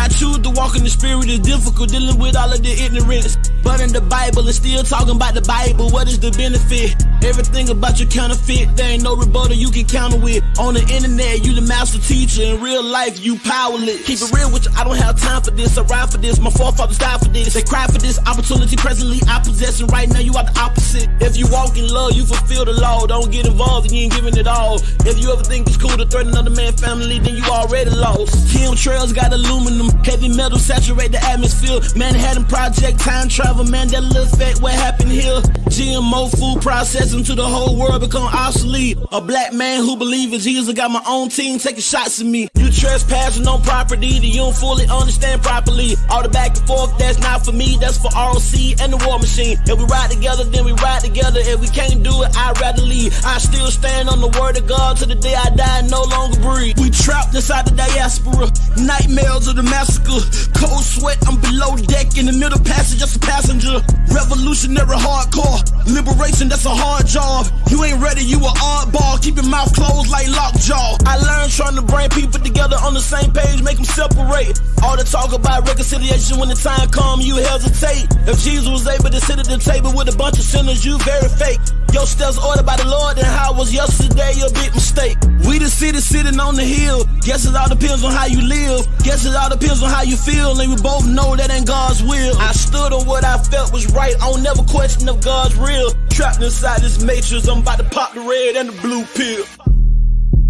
I choose to walk in the spirit is difficult, dealing with all of the ignorance. But in the Bible, it's still talking about the Bible. What is the benefit? Everything about your counterfeit, there ain't no rebuttal you can counter with. On the internet, you the master teacher. In real life, you powerless. Keep it real with you, I don't have time for this. I ride for this, my forefathers died for this. They cry for this opportunity, presently I possess, and right now you are the opposite. If you walk in love, you fulfill the law. Don't get involved and you ain't giving it all. If you ever think it's cool to threaten another man's family, then you already lost. Chemtrails got aluminum, heavy metal saturate the atmosphere. Manhattan Project, time travel, Mandela effect, what happened here? GMO food processing to the whole world become obsolete. A black man who believes in Jesus got my own team taking shots at me. You trespassing on property that you don't fully understand properly. All the back and forth, that's not for me, that's for ROC and the war machine. If we ride together, then we ride together. If we can't do it, I'd rather leave. I still stand on the word of God till the day I die and no longer breathe. We trapped inside the diaspora, nightmares of the massacre. Cold sweat, I'm below deck in the middle passage, just a passenger. Revolutionary hardcore, liberation, that's a hard job. You ain't ready, you a oddball. Keep your mouth closed like lockjaw. I learned trying to bring people together on the same page, make them separate. All the talk about reconciliation, when the time comes, you hesitate. If Jesus was able to sit at the table with a bunch of sinners, you very fake. Your steps ordered by the Lord, and how it was yesterday, your big mistake. We the city sitting on the hill. Guess it all depends on how you live. Guess it all depends on how you feel, and we both know that ain't God's will. I stood on what I felt was right. I don't never question if God's real. Trapped inside this matrix, I'm about to pop the red and the blue pill.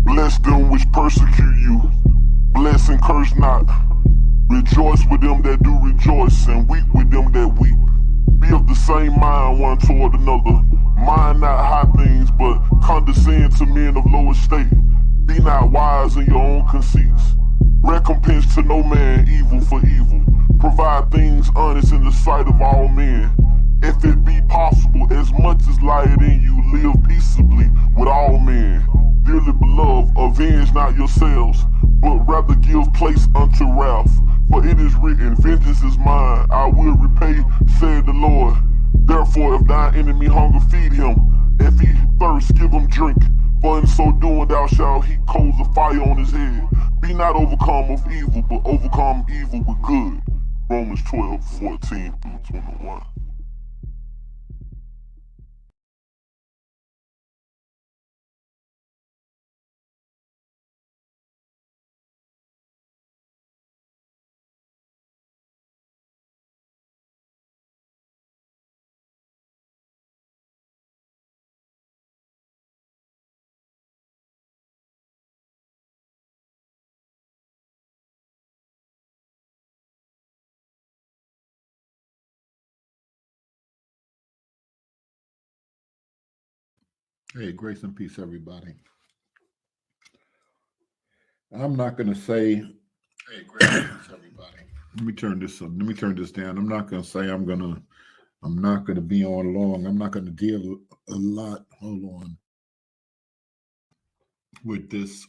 Bless them which persecute you. Bless and curse not. Rejoice with them that do rejoice, and weep with them that weep. Be of the same mind one toward another. Mind not high things, but condescend to men of low estate. Be not wise in your own conceits. Recompense to no man evil for evil. Provide things honest in the sight of all men. If it be possible, as much as lieth in you, live peaceably with all men. Dearly beloved, avenge not yourselves, but rather give place unto wrath. For it is written, vengeance is mine, I will repay, said the Lord. Therefore, if thine enemy hunger, feed him. If he thirst, give him drink. For in so doing thou shalt heap coals of fire on his head. Be not overcome of evil, but overcome evil with good. Romans 12:14-21. Hey, grace and peace, everybody. I'm not going to say, hey, grace and peace, everybody. Let me turn this on. Let me turn this down. I'm not going to say I'm not going to be on long. I'm not going to deal a lot. Hold on. With this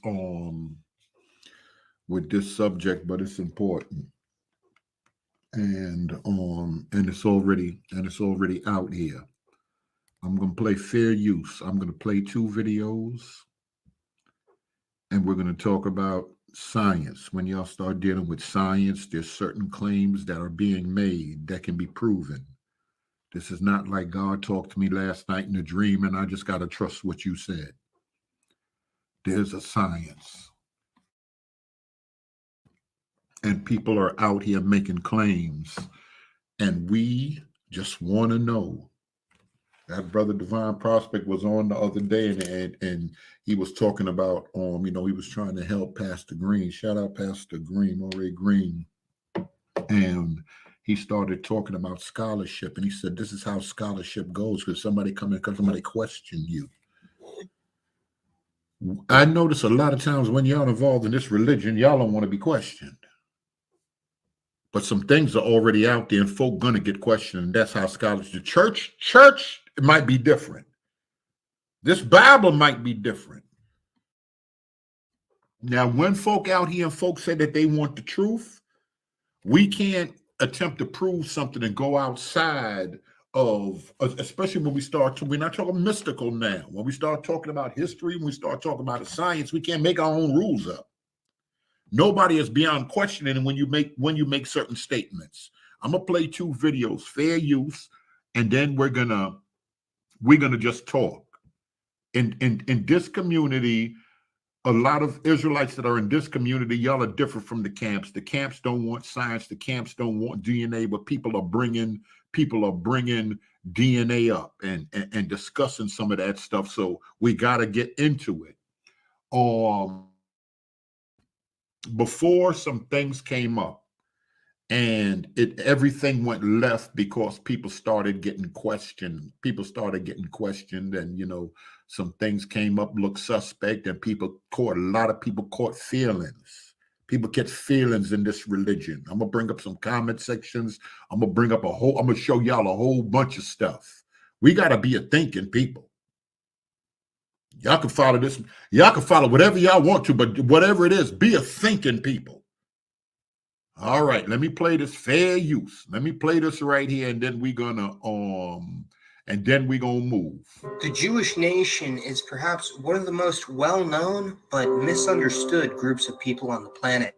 subject, but it's important. And it's already out here. I'm going to play fair use. I'm going to play 2 videos, and we're going to talk about science. When y'all start dealing with science, there's certain claims that are being made that can be proven. This is not like God talked to me last night in a dream, and I just got to trust what you said. There's a science. And people are out here making claims, and we just want to know. That brother Divine Prospect was on the other day, and he was talking about, he was trying to help Pastor Green. Shout out Pastor Green, Murray Green. And he started talking about scholarship, and he said, this is how scholarship goes, because somebody question you. I notice a lot of times when y'all involved in this religion, y'all don't want to be questioned. But some things are already out there, and folk gonna get questioned. And that's how scholars do. Church, it might be different. This Bible might be different. Now, when folk out here and folks say that they want the truth, we can't attempt to prove something and go outside of, especially when we're not talking mystical now. When we start talking about history, when we start talking about science, we can't make our own rules up. Nobody is beyond questioning when you make certain statements. I'm gonna play 2 videos, fair use, and then we're gonna just talk. In this community, a lot of Israelites that are in this community, y'all are different from the camps. The camps don't want science. The camps don't want DNA, but people are bringing DNA up and discussing some of that stuff. So we got to get into it. Before some things came up, and everything went left because people started getting questioned. And some things came up, looked suspect, and a lot of people caught feelings. People get feelings in this religion. I'm gonna bring up some comment sections. I'm gonna show y'all a whole bunch of stuff. We gotta be a thinking people. Y'all can follow this. Y'all can follow whatever y'all want to, but whatever it is, be a thinking people. All right, let me play this fair use. Let me play this right here, and then we're gonna move. The Jewish nation is perhaps one of the most well-known but misunderstood groups of people on the planet.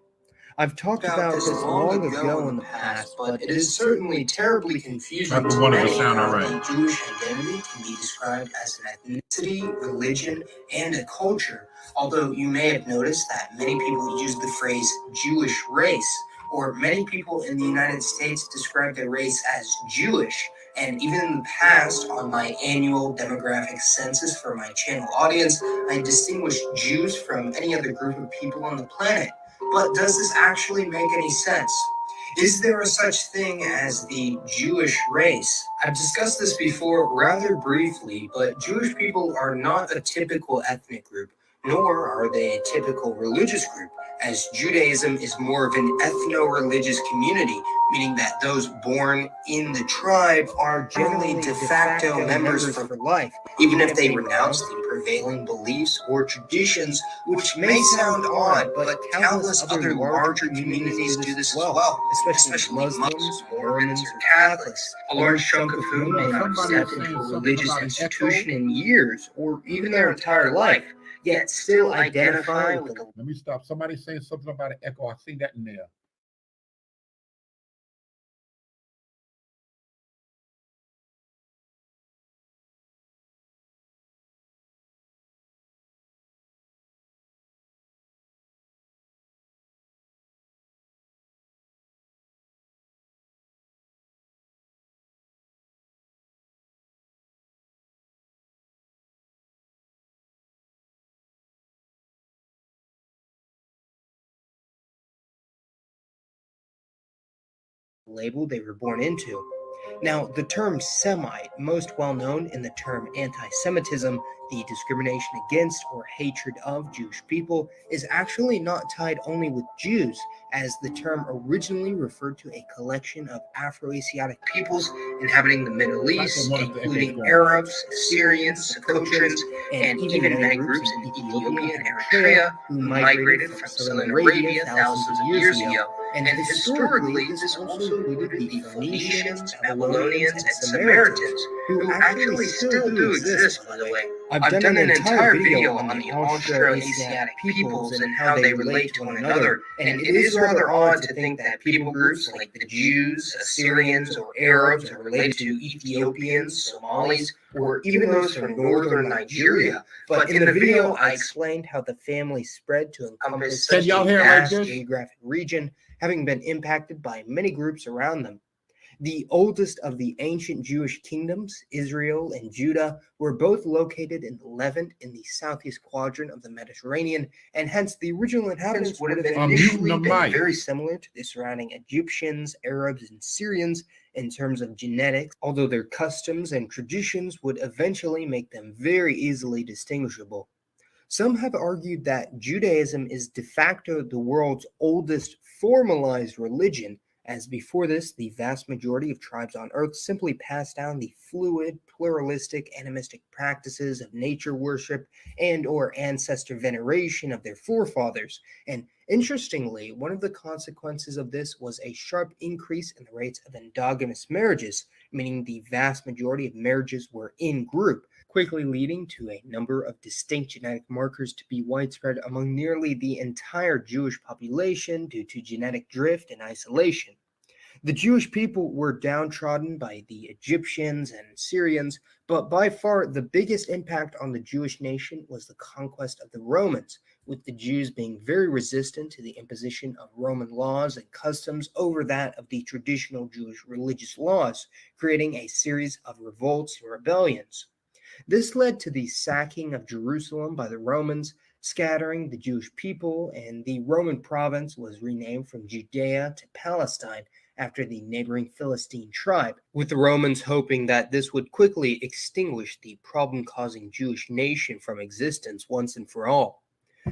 I've talked about this long ago in the past, but it is certainly terribly confusing to many how the Jewish identity can be described as an ethnicity, religion, and a culture. Although you may have noticed that many people use the phrase Jewish race, or many people in the United States describe their race as Jewish. And even in the past, on my annual demographic census for my channel audience, I distinguished Jews from any other group of people on the planet. But does this actually make any sense? Is there a such thing as the Jewish race? I've discussed this before rather briefly, but Jewish people are not a typical ethnic group, nor are they a typical religious group, as Judaism is more of an ethno-religious community, meaning that those born in the tribe are generally de facto members for life, even if they renounce the prevailing beliefs or traditions, which may sound odd, but countless other larger communities do this as well, especially Muslims, Mormons, or Catholics, a large chunk of whom may not step into a religious institution in years, or even their entire life, yet still identify with the... Let me stop. Somebody saying something about an echo. I see that in there. label they were born into. Now, the term Semite, most well known in the term anti-Semitism, the discrimination against or hatred of Jewish people, is actually not tied only with Jews, as the term originally referred to a collection of Afro-Asiatic peoples inhabiting the Middle East, including Arabs, Assyrians, Socotrans, and even many groups in Ethiopia and Eritrea who migrated from southern Arabia thousands of years ago. And historically, this also included the Phoenicians, Babylonians, and Samaritans, who actually still do exist, by the way. I've done an entire video on the Austro-Asiatic peoples and how they relate to one another, and it is rather odd to think that people groups like the Jews, Assyrians, or Arabs are related to Ethiopians, Somalis, or even those from northern Nigeria. But in the video, I explained how the family spread to encompass such a vast geographic region, having been impacted by many groups around them. The oldest of the ancient Jewish kingdoms, Israel and Judah, were both located in the Levant in the southeast quadrant of the Mediterranean, and hence the original inhabitants would have initially been very similar to the surrounding Egyptians, Arabs, and Syrians in terms of genetics, although their customs and traditions would eventually make them very easily distinguishable. Some have argued that Judaism is de facto the world's oldest formalized religion, as before this, the vast majority of tribes on Earth simply passed down the fluid, pluralistic, animistic practices of nature worship and or ancestor veneration of their forefathers. And interestingly, one of the consequences of this was a sharp increase in the rates of endogamous marriages, meaning the vast majority of marriages were in group, quickly leading to a number of distinct genetic markers to be widespread among nearly the entire Jewish population due to genetic drift and isolation. The Jewish people were downtrodden by the Egyptians and Syrians, but by far the biggest impact on the Jewish nation was the conquest of the Romans, with the Jews being very resistant to the imposition of Roman laws and customs over that of the traditional Jewish religious laws, creating a series of revolts and rebellions. This led to the sacking of Jerusalem by the Romans, scattering the Jewish people, and the Roman province was renamed from Judea to Palestine after the neighboring Philistine tribe, with the Romans hoping that this would quickly extinguish the problem-causing Jewish nation from existence once and for all.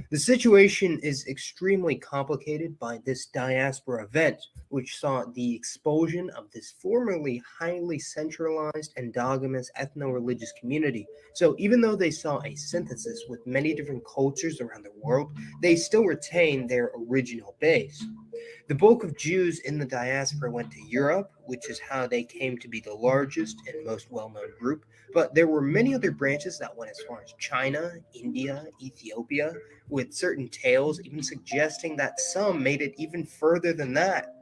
The situation is extremely complicated by this diaspora event, which saw the expulsion of this formerly highly centralized endogamous ethno-religious community. So even though they saw a synthesis with many different cultures around the world, they still retain their original base. The bulk of Jews in the diaspora went to Europe, which is how they came to be the largest and most well-known group, but there were many other branches that went as far as China, India, Ethiopia, with certain tales even suggesting that some made it even further than that.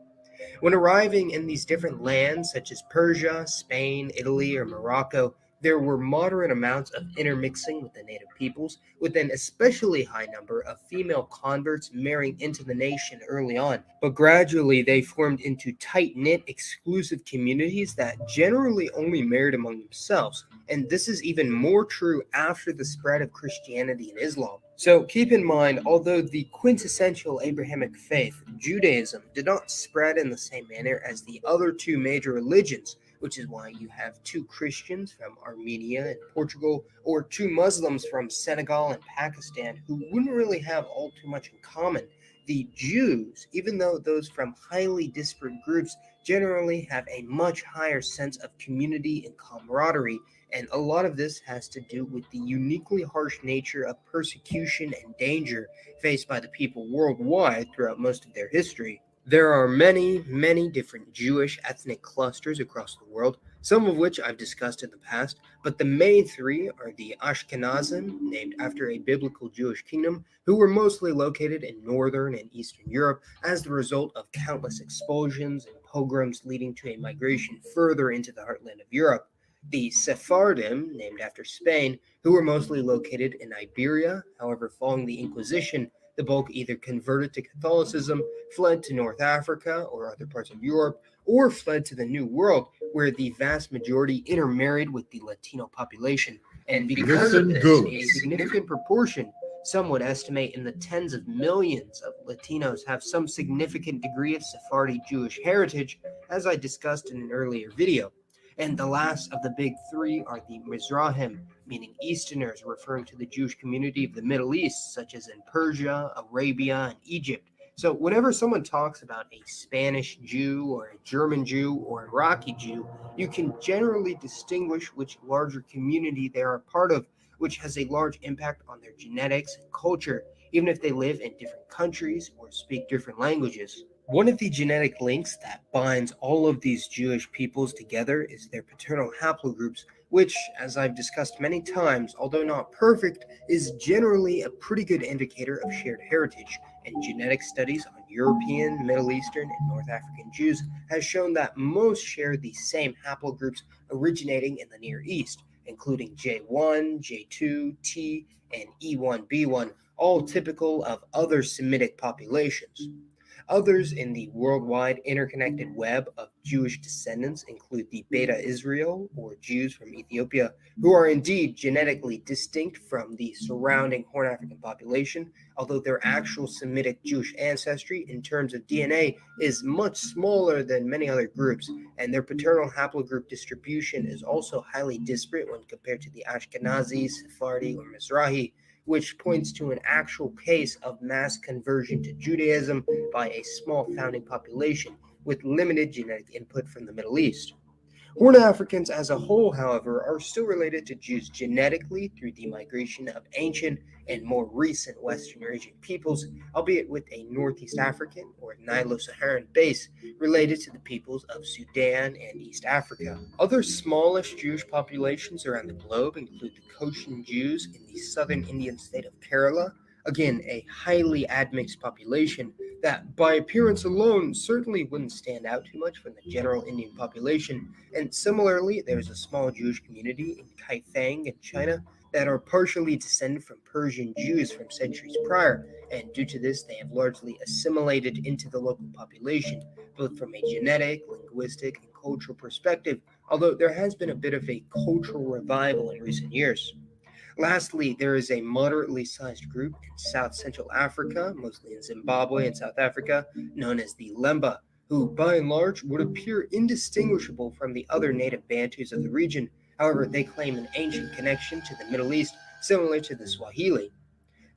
When arriving in these different lands, such as Persia, Spain, Italy, or Morocco, there were moderate amounts of intermixing with the native peoples, with an especially high number of female converts marrying into the nation early on. But gradually, they formed into tight-knit, exclusive communities that generally only married among themselves, and this is even more true after the spread of Christianity and Islam. So keep in mind, although the quintessential Abrahamic faith, Judaism, did not spread in the same manner as the other two major religions, which is why you have two Christians from Armenia and Portugal, or two Muslims from Senegal and Pakistan, who wouldn't really have all too much in common. The Jews, even though those from highly disparate groups generally have a much higher sense of community and camaraderie, and a lot of this has to do with the uniquely harsh nature of persecution and danger faced by the people worldwide throughout most of their history. There are many, many different Jewish ethnic clusters across the world, some of which I've discussed in the past, but the main three are the Ashkenazim, named after a biblical Jewish kingdom, who were mostly located in northern and eastern Europe as the result of countless expulsions and pogroms leading to a migration further into the heartland of Europe. The Sephardim, named after Spain, who were mostly located in Iberia. However, following the Inquisition, the bulk either converted to Catholicism, fled to North Africa or other parts of Europe, or fled to the New World, where the vast majority intermarried with the Latino population. And because of this, a significant proportion, some would estimate in the tens of millions of Latinos, have some significant degree of Sephardi Jewish heritage, as I discussed in an earlier video. And the last of the big three are the Mizrahim, meaning Easterners, referring to the Jewish community of the Middle East, such as in Persia, Arabia, and Egypt. So whenever someone talks about a Spanish Jew or a German Jew or Iraqi Jew, you can generally distinguish which larger community they are a part of, which has a large impact on their genetics and culture, even if they live in different countries or speak different languages. One of the genetic links that binds all of these Jewish peoples together is their paternal haplogroups, which, as I've discussed many times, although not perfect, is generally a pretty good indicator of shared heritage, and genetic studies on European, Middle Eastern, and North African Jews has shown that most share the same haplogroups originating in the Near East, including J1, J2, T, and E1B1, all typical of other Semitic populations. Others in the worldwide interconnected web of Jewish descendants include the Beta Israel, or Jews from Ethiopia, who are indeed genetically distinct from the surrounding Horn African population, although their actual Semitic Jewish ancestry in terms of DNA is much smaller than many other groups, and their paternal haplogroup distribution is also highly disparate when compared to the Ashkenazi, Sephardi, or Mizrahi, which points to an actual case of mass conversion to Judaism by a small founding population with limited genetic input from the Middle East. Horn Africans as a whole, however, are still related to Jews genetically through the migration of ancient and more recent Western Eurasian peoples, albeit with a Northeast African or Nilo-Saharan base related to the peoples of Sudan and East Africa. Other smallish Jewish populations around the globe include the Cochin Jews in the southern Indian state of Kerala, again a highly admixed population that by appearance alone certainly wouldn't stand out too much from the general Indian population. And similarly, there's a small Jewish community in Kaifeng in China that are partially descended from Persian Jews from centuries prior, and due to this, they have largely assimilated into the local population, both from a genetic, linguistic, and cultural perspective, although there has been a bit of a cultural revival in recent years. Lastly, there is a moderately sized group in South Central Africa, mostly in Zimbabwe and South Africa, known as the Lemba, who by and large would appear indistinguishable from the other native Bantus of the region. However, they claim an ancient connection to the Middle East, similar to the Swahili.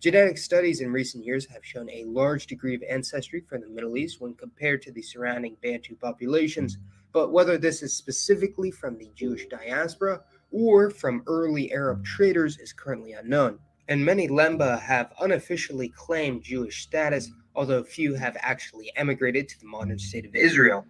Genetic studies in recent years have shown a large degree of ancestry from the Middle East when compared to the surrounding Bantu populations, but whether this is specifically from the Jewish diaspora or from early Arab traders is currently unknown. And many Lemba have unofficially claimed Jewish status, although few have actually emigrated to the modern state of Israel.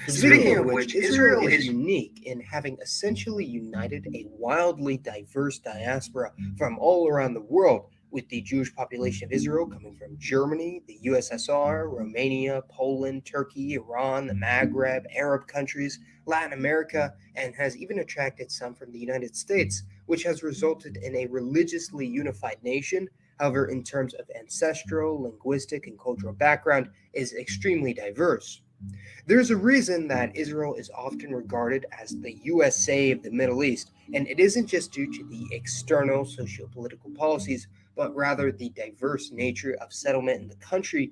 Speaking of which, Israel is unique in having essentially united a wildly diverse diaspora from all around the world, with the Jewish population of Israel coming from Germany, the USSR, Romania, Poland, Turkey, Iran, the Maghreb, Arab countries, Latin America, and has even attracted some from the United States, which has resulted in a religiously unified nation. However, in terms of ancestral, linguistic, and cultural background, is extremely diverse. There's a reason that Israel is often regarded as the USA of the Middle East, and it isn't just due to the external socio-political policies, but rather the diverse nature of settlement in the country.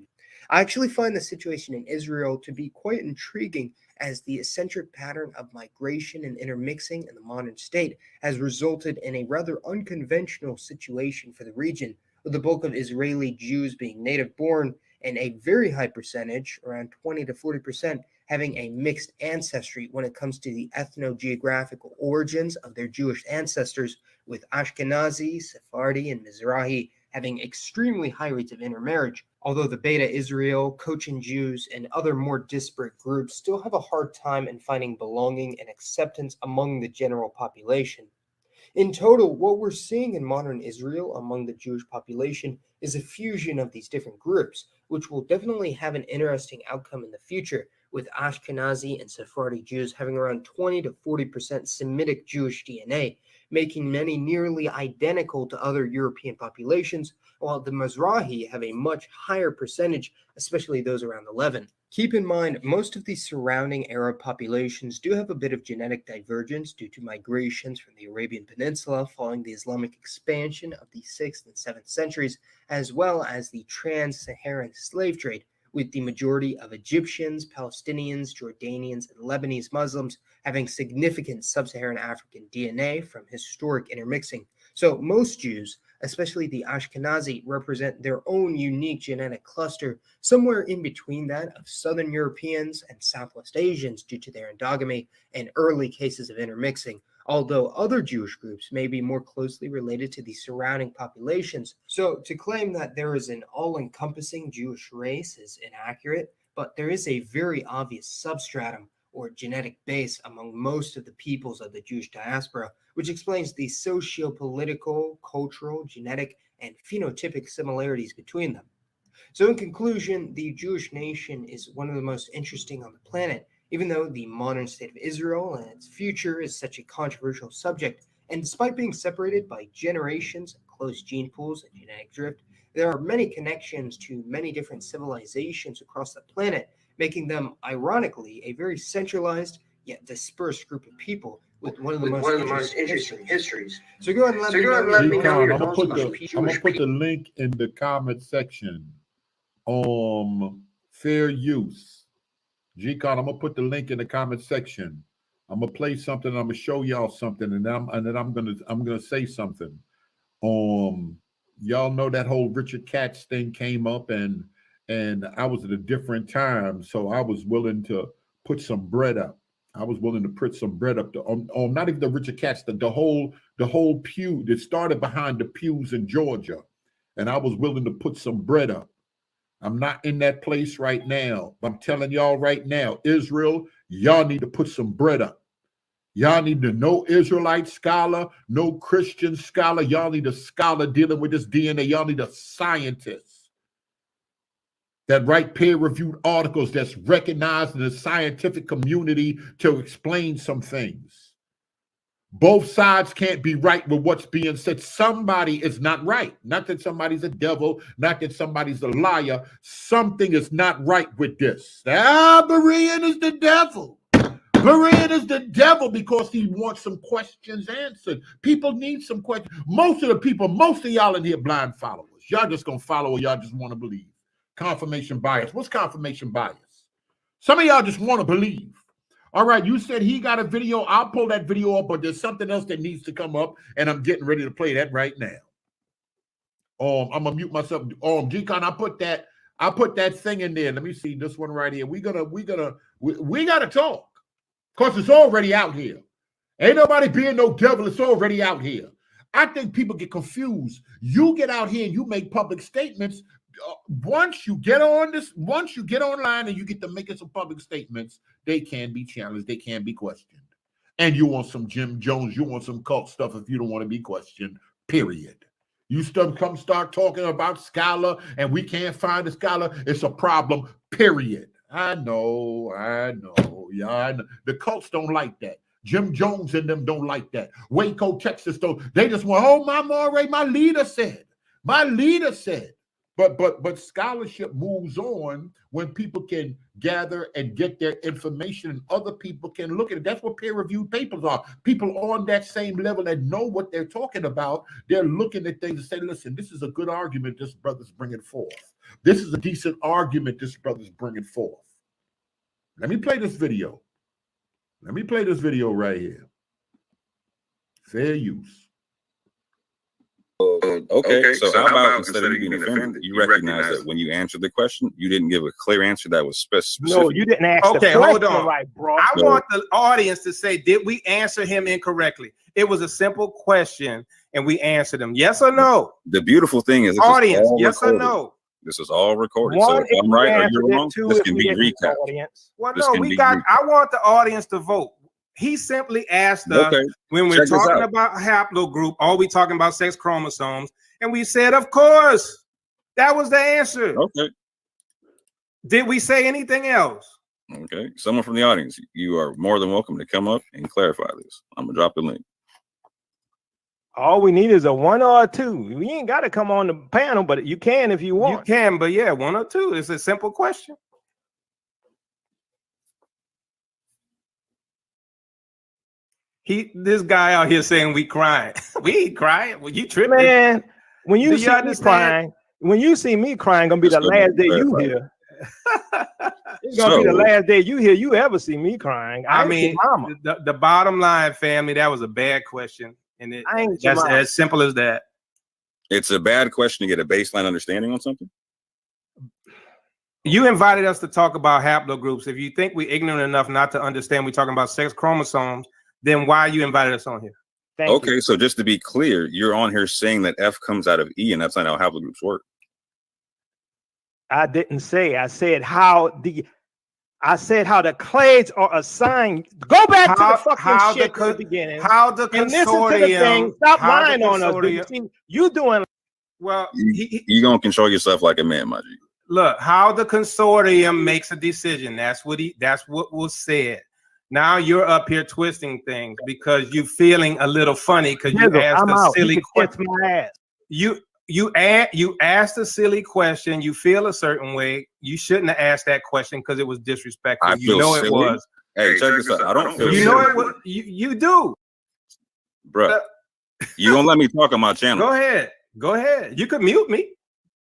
I actually find the situation in Israel to be quite intriguing, as the eccentric pattern of migration and intermixing in the modern state has resulted in a rather unconventional situation for the region, with the bulk of Israeli Jews being native-born and a very high percentage, around 20 to 40%, having a mixed ancestry when it comes to the ethno-geographical origins of their Jewish ancestors, with Ashkenazi, Sephardi, and Mizrahi having extremely high rates of intermarriage, although the Beta Israel, Cochin Jews, and other more disparate groups still have a hard time in finding belonging and acceptance among the general population. In total, what we're seeing in modern Israel among the Jewish population is a fusion of these different groups, which will definitely have an interesting outcome in the future, with Ashkenazi and Sephardi Jews having around 20 to 40% Semitic Jewish DNA, making many nearly identical to other European populations, while the Mizrahi have a much higher percentage, especially those around the Levant. Keep in mind, most of the surrounding Arab populations do have a bit of genetic divergence due to migrations from the Arabian Peninsula following the Islamic expansion of the 6th and 7th centuries, as well as the trans-Saharan slave trade, with the majority of Egyptians, Palestinians, Jordanians, and Lebanese Muslims having significant sub-Saharan African DNA from historic intermixing. So most Jews, especially the Ashkenazi, represent their own unique genetic cluster, somewhere in between that of Southern Europeans and Southwest Asians due to their endogamy and early cases of intermixing, although other Jewish groups may be more closely related to the surrounding populations. So to claim that there is an all-encompassing Jewish race is inaccurate, but there is a very obvious substratum or genetic base among most of the peoples of the Jewish diaspora, which explains the socio-political, cultural, genetic, and phenotypic similarities between them. So in conclusion, the Jewish nation is one of the most interesting on the planet, even though the modern state of Israel and its future is such a controversial subject. And despite being separated by generations, close gene pools, and genetic drift, there are many connections to many different civilizations across the planet, making them, ironically, a very centralized yet dispersed group of people with one of the most interesting histories. So go ahead and let me know your thoughts I'm about gonna put the link in the comment section. Fair use. G-Con, I'm gonna put the link in the comment section. I'm gonna play something. I'm gonna show y'all something, and then I'm gonna say something. Y'all know that whole Richard Katz thing came up, and I was at a different time, so I was willing to put some bread up. I was willing to put some bread up on not even the Richard Katz, the whole pew that started behind the pews in Georgia, and I was willing to put some bread up. I'm not in that place right now. I'm telling y'all right now, Israel, y'all need to put some bread up. Y'all need to no Israelite scholar, no Christian scholar. Y'all need a scholar dealing with this DNA. Y'all need a scientist that write peer-reviewed articles that's recognized in the scientific community to explain some things. Both sides can't be right with what's being said. Somebody is not right. Not that somebody's a devil, not that somebody's a liar. Something is not right with this. Berean is the devil. Berean is the devil because he wants some questions answered. People need some questions. Most of y'all in here blind followers. Y'all just gonna follow or y'all just want to believe. Confirmation bias. What's confirmation bias? Some of y'all just want to believe. All right, you said he got a video. I'll pull that video up, but there's something else that needs to come up, and I'm getting ready to play that right now. I'm gonna mute myself. G-Con, I put that thing in there. Let me see this one right here. We gotta talk. Because it's already out here. Ain't nobody being no devil. It's already out here. I think people get confused. You get out here and you make public statements. Once you get online and you get to making some public statements, they can be challenged. They can be questioned. And you want some Jim Jones, you want some cult stuff if you don't want to be questioned, period. You start talking about scholar and we can't find a scholar. It's a problem, period. I know. Yeah, I know. The cults don't like that. Jim Jones and them don't like that. Waco, Texas, they just want, my leader said. But scholarship moves on when people can gather and get their information and other people can look at it. That's what peer-reviewed papers are. People on that same level that know what they're talking about, they're looking at things and say, listen, this is a good argument this brother's bringing forth. This is a decent argument this brother's bringing forth. Let me play this video. Let me play this video right here. Fair use. Okay, so how about instead of you being offended, you recognize that when you answered the question, you didn't give a clear answer that was specific. No, you didn't ask the question. Hold on. Right, bro. I want the audience to say, did we answer him incorrectly? It was a simple question, and we answered him. Yes or no? The beautiful thing is, audience, yes or no? This is all recorded. So if I'm right or you're wrong, this can be recapped. Well, no, I want the audience to vote. He simply asked us when we're talking about haplogroup, are we talking about sex chromosomes? And we said, of course. That was the answer. Okay. Did we say anything else? Okay. Someone from the audience, you are more than welcome to come up and clarify this. I'm going to drop the link. All we need is a 1 or a 2. We ain't got to come on the panel, but you can if you want. You can, but yeah, 1 or 2. It's a simple question. This guy out here saying we crying. We ain't crying. Well, you tripping, man. When you see me crying, gonna be the last day you hear. It's gonna be the last day you hear you ever see me crying. I mean, the bottom line, family, that was a bad question, and that's as simple as that. It's a bad question to get a baseline understanding on something. You invited us to talk about haplogroups. If you think we're ignorant enough not to understand we're talking about sex chromosomes, then why you invited us on here? Thank you. So just to be clear, you're on here saying that F comes out of E, and that's not how haplogroups work. I didn't say. I said how the clades are assigned. Go back to the fucking shit at the beginning. How the consortium? Stop lying on us. Dude. You doing well? You gonna control yourself like a man, my G. Look, how the consortium makes a decision. That's what was said. Now you're up here twisting things because you're feeling a little funny because you asked a silly question. You asked a silly question. You feel a certain way. You shouldn't have asked that question because it was disrespectful. You know silly. It was. Hey, check this out. I don't feel. You know it was. You do, bro. You gonna let me talk on my channel? Go ahead. Go ahead. You could mute me.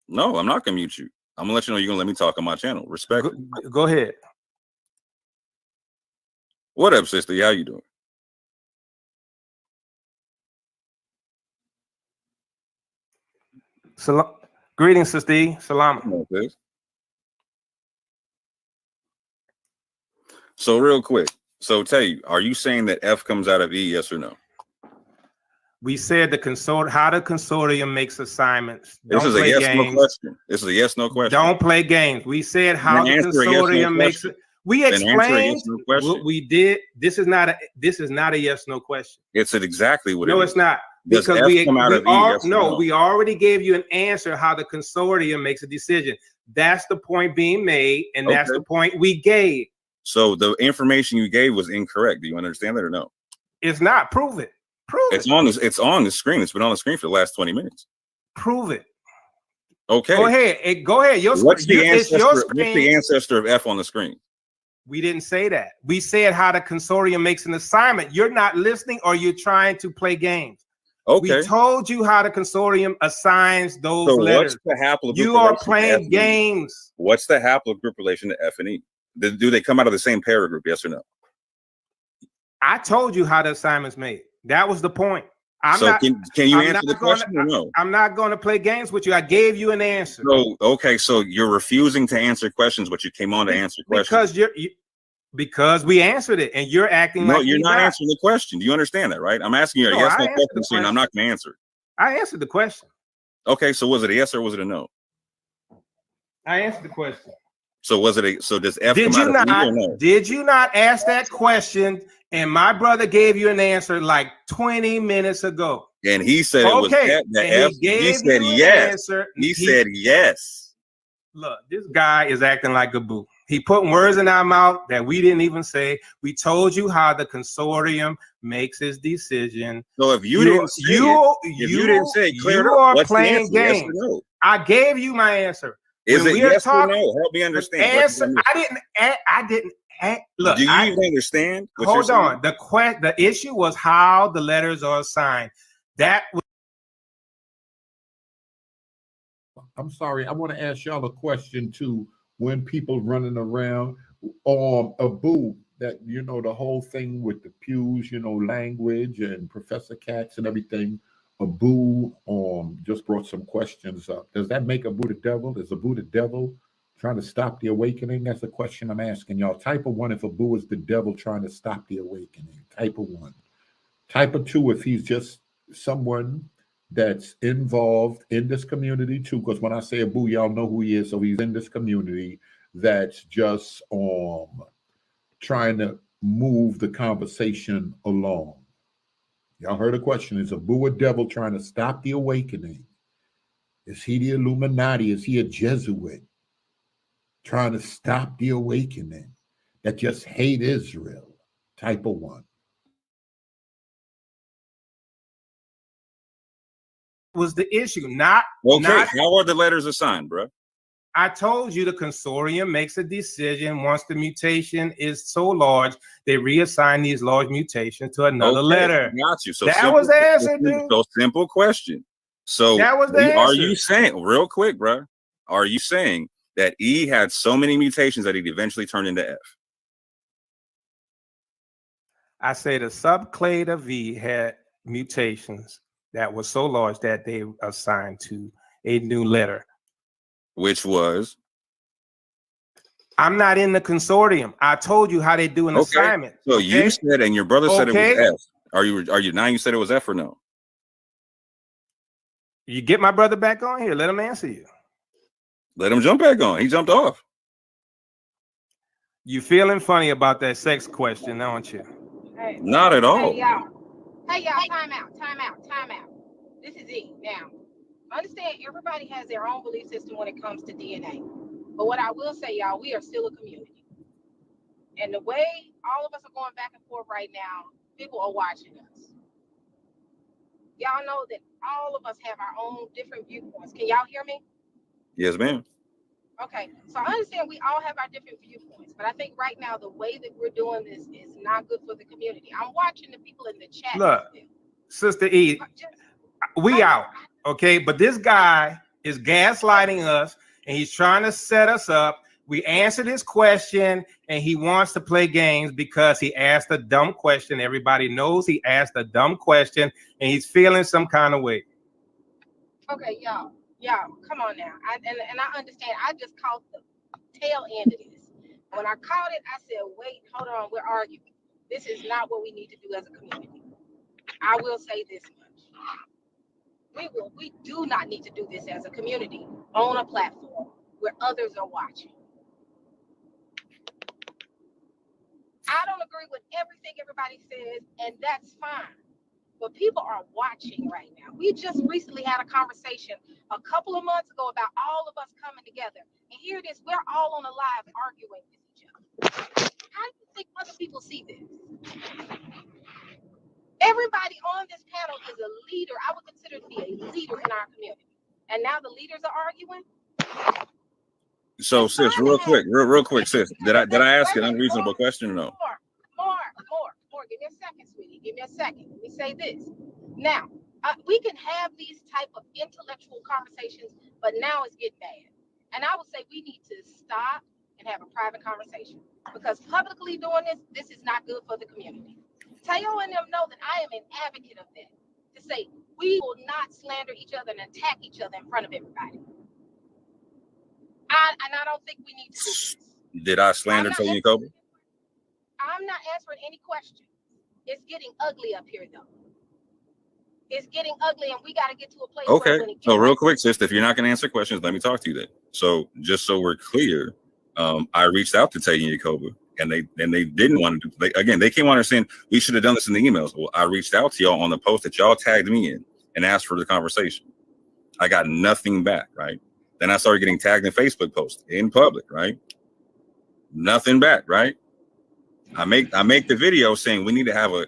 No, I'm not gonna mute you. I'm gonna let you know you're gonna let me talk on my channel. Respect. Go ahead. What up, sister? How you doing? Greetings, sister. Salam. So real quick. So tell you, are you saying that F comes out of E? Yes or no? We said how the consortium makes assignments. This is a yes/no question. This is a yes/no question. Don't play games. We said how the consortium makes it. We explained what we did. This is not a yes/no question. It's exactly what it is. No, it's not. Because we already gave you an answer how the consortium makes a decision. That's the point being made, and that's the point we gave. So the information you gave was incorrect. Do you understand that or no? It's not. Prove it. Prove it. It's on the screen. It's been on the screen for the last 20 minutes. Prove it. Okay. Go ahead. Go ahead. What's the ancestor of F on the screen? We didn't say that. We said how the consortium makes an assignment. You're not listening, or you're trying to play games. Okay. We told you how the consortium assigns those letters. What's the haplogroup? You are playing games. What's the haplogroup relation to F and E? Do they come out of the same paragroup? Yes or no? I told you how the assignment's made. That was the point. Can you answer the question or no? I'm not going to play games with you. I gave you an answer. So you're refusing to answer questions, but you came on to answer questions. Because we answered it, and you're acting like you're not answering the question. Do you understand that, right? I'm asking you a yes/no question, and I'm not going to answer. I answered the question. Okay, so was it a yes or was it a no? I answered the question. So does F come out of E or no? Did you not ask that question? And my brother gave you an answer like 20 minutes ago. And he said it was F. He said yes. He said yes. Look, this guy is acting like a boo. He put words in our mouth that we didn't even say. We told you how the consortium makes its decision. So if you didn't say it, you are playing games. Yes no? I gave you my answer. Is it yes or no? Help me understand. I didn't. Look, do you even understand? Hold on. The issue was how the letters are assigned. I'm sorry. I want to ask y'all a question too. When people running around, Abu, that the whole thing with the pews, language and Professor Katz and everything. Abu just brought some questions up. Does that make Abu the devil? Is Abu the devil trying to stop the awakening? That's a question I'm asking y'all. Type of 1, if Abu is the devil trying to stop the awakening. Type of 1. Type of 2, if he's just someone that's involved in this community too, because when I say Abu, y'all know who he is. So he's in this community that's just trying to move the conversation along. Y'all heard a question. Is Abu a devil trying to stop the awakening? Is he the Illuminati? Is he a Jesuit trying to stop the awakening that just hate Israel? Type of 1. Was the issue not how are the letters assigned, bro? I told you the consortium makes a decision. Once the mutation is so large, they reassign these large mutations to another letter. Got you. So that was the answer, dude. So simple question. So that was the answer. Are you saying, real quick, bro? Are you saying that E had so many mutations that it eventually turned into F? I say the subclade of V had mutations that was so large that they assigned to a new letter. Which was? I'm not in the consortium. I told you how they do an assignment. So you said, and your brother said it was F. Are you now you said it was F or no? You get my brother back on here. Let him answer you. Let him jump back on. He jumped off. You feeling funny about that sex question, aren't you? Hey, not at all. Hey y'all, time out. This is E. Now, understand everybody has their own belief system when it comes to DNA. But what I will say, y'all, we are still a community. And the way all of us are going back and forth right now, people are watching us. Y'all know that all of us have our own different viewpoints. Can y'all hear me? Yes, ma'am. Okay, so I understand we all have our different viewpoints, but I think right now the way that we're doing this is not good for the community. I'm watching the people in the chat. Look, Sister E, we out, okay? But this guy is gaslighting us, and he's trying to set us up. We answered his question, and he wants to play games because he asked a dumb question. Everybody knows he asked a dumb question, and he's feeling some kind of way. Okay, y'all, come on now. I understand. I just caught the tail end of this. When I caught it, I said, wait, hold on, we're arguing. This is not what we need to do as a community. I will say this much. We do not need to do this as a community on a platform where others are watching. I don't agree with everything everybody says, and that's fine. But people are watching right now. We just recently had a conversation a couple of months ago about all of us coming together. And here it is, we're all on a live arguing with each other. How do you think other people see this? Everybody on this panel is a leader. I would consider to be a leader in our community. And now the leaders are arguing. So, sis, real quick, sis, did I ask an unreasonable question or no? More. Give me a second, sweetie. Give me a second. Let me say this. Now, we can have these type of intellectual conversations, but now it's getting bad. And I would say we need to stop and have a private conversation, because publicly doing this is not good for the community. Tayo and them know that I am an advocate of that, to say we will not slander each other and attack each other in front of everybody. And I don't think we need to do this. Did I slander Tayo and Kobe? I'm not answering any questions. It's getting ugly up here, though. It's getting ugly, and we got to get to a place. Okay. So real quick, sis, if you're not going to answer questions, let me talk to you then. So just so we're clear, I reached out to Tayo and Kobe, and they didn't want to do. They came on and saying we should have done this in the emails. Well, I reached out to y'all on the post that y'all tagged me in and asked for the conversation. I got nothing back, right? Then I started getting tagged in Facebook posts in public, right? Nothing back, right? I make the video saying we need to have a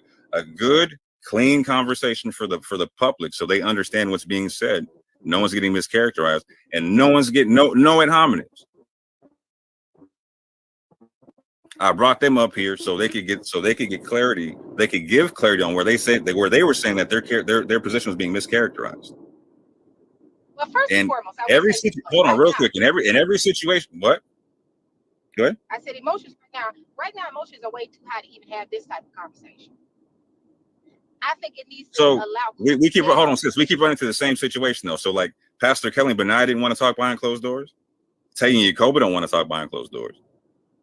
good, clean conversation for the public so they understand what's being said. No one's getting mischaracterized, and no one's getting no ad hominems. I brought them up here so they could get clarity. They could give clarity on where they were saying that their position was being mischaracterized. Well, first and foremost, hold on real quick. In every situation, what? Go ahead. I said emotions right now emotions are way too high to even have this type of conversation. I think it needs to allow. We keep hold on, sis. We keep running to the same situation though. So like Pastor Kelly Benai didn't want to talk behind closed doors. Tayo and Kobe don't want to talk behind closed doors.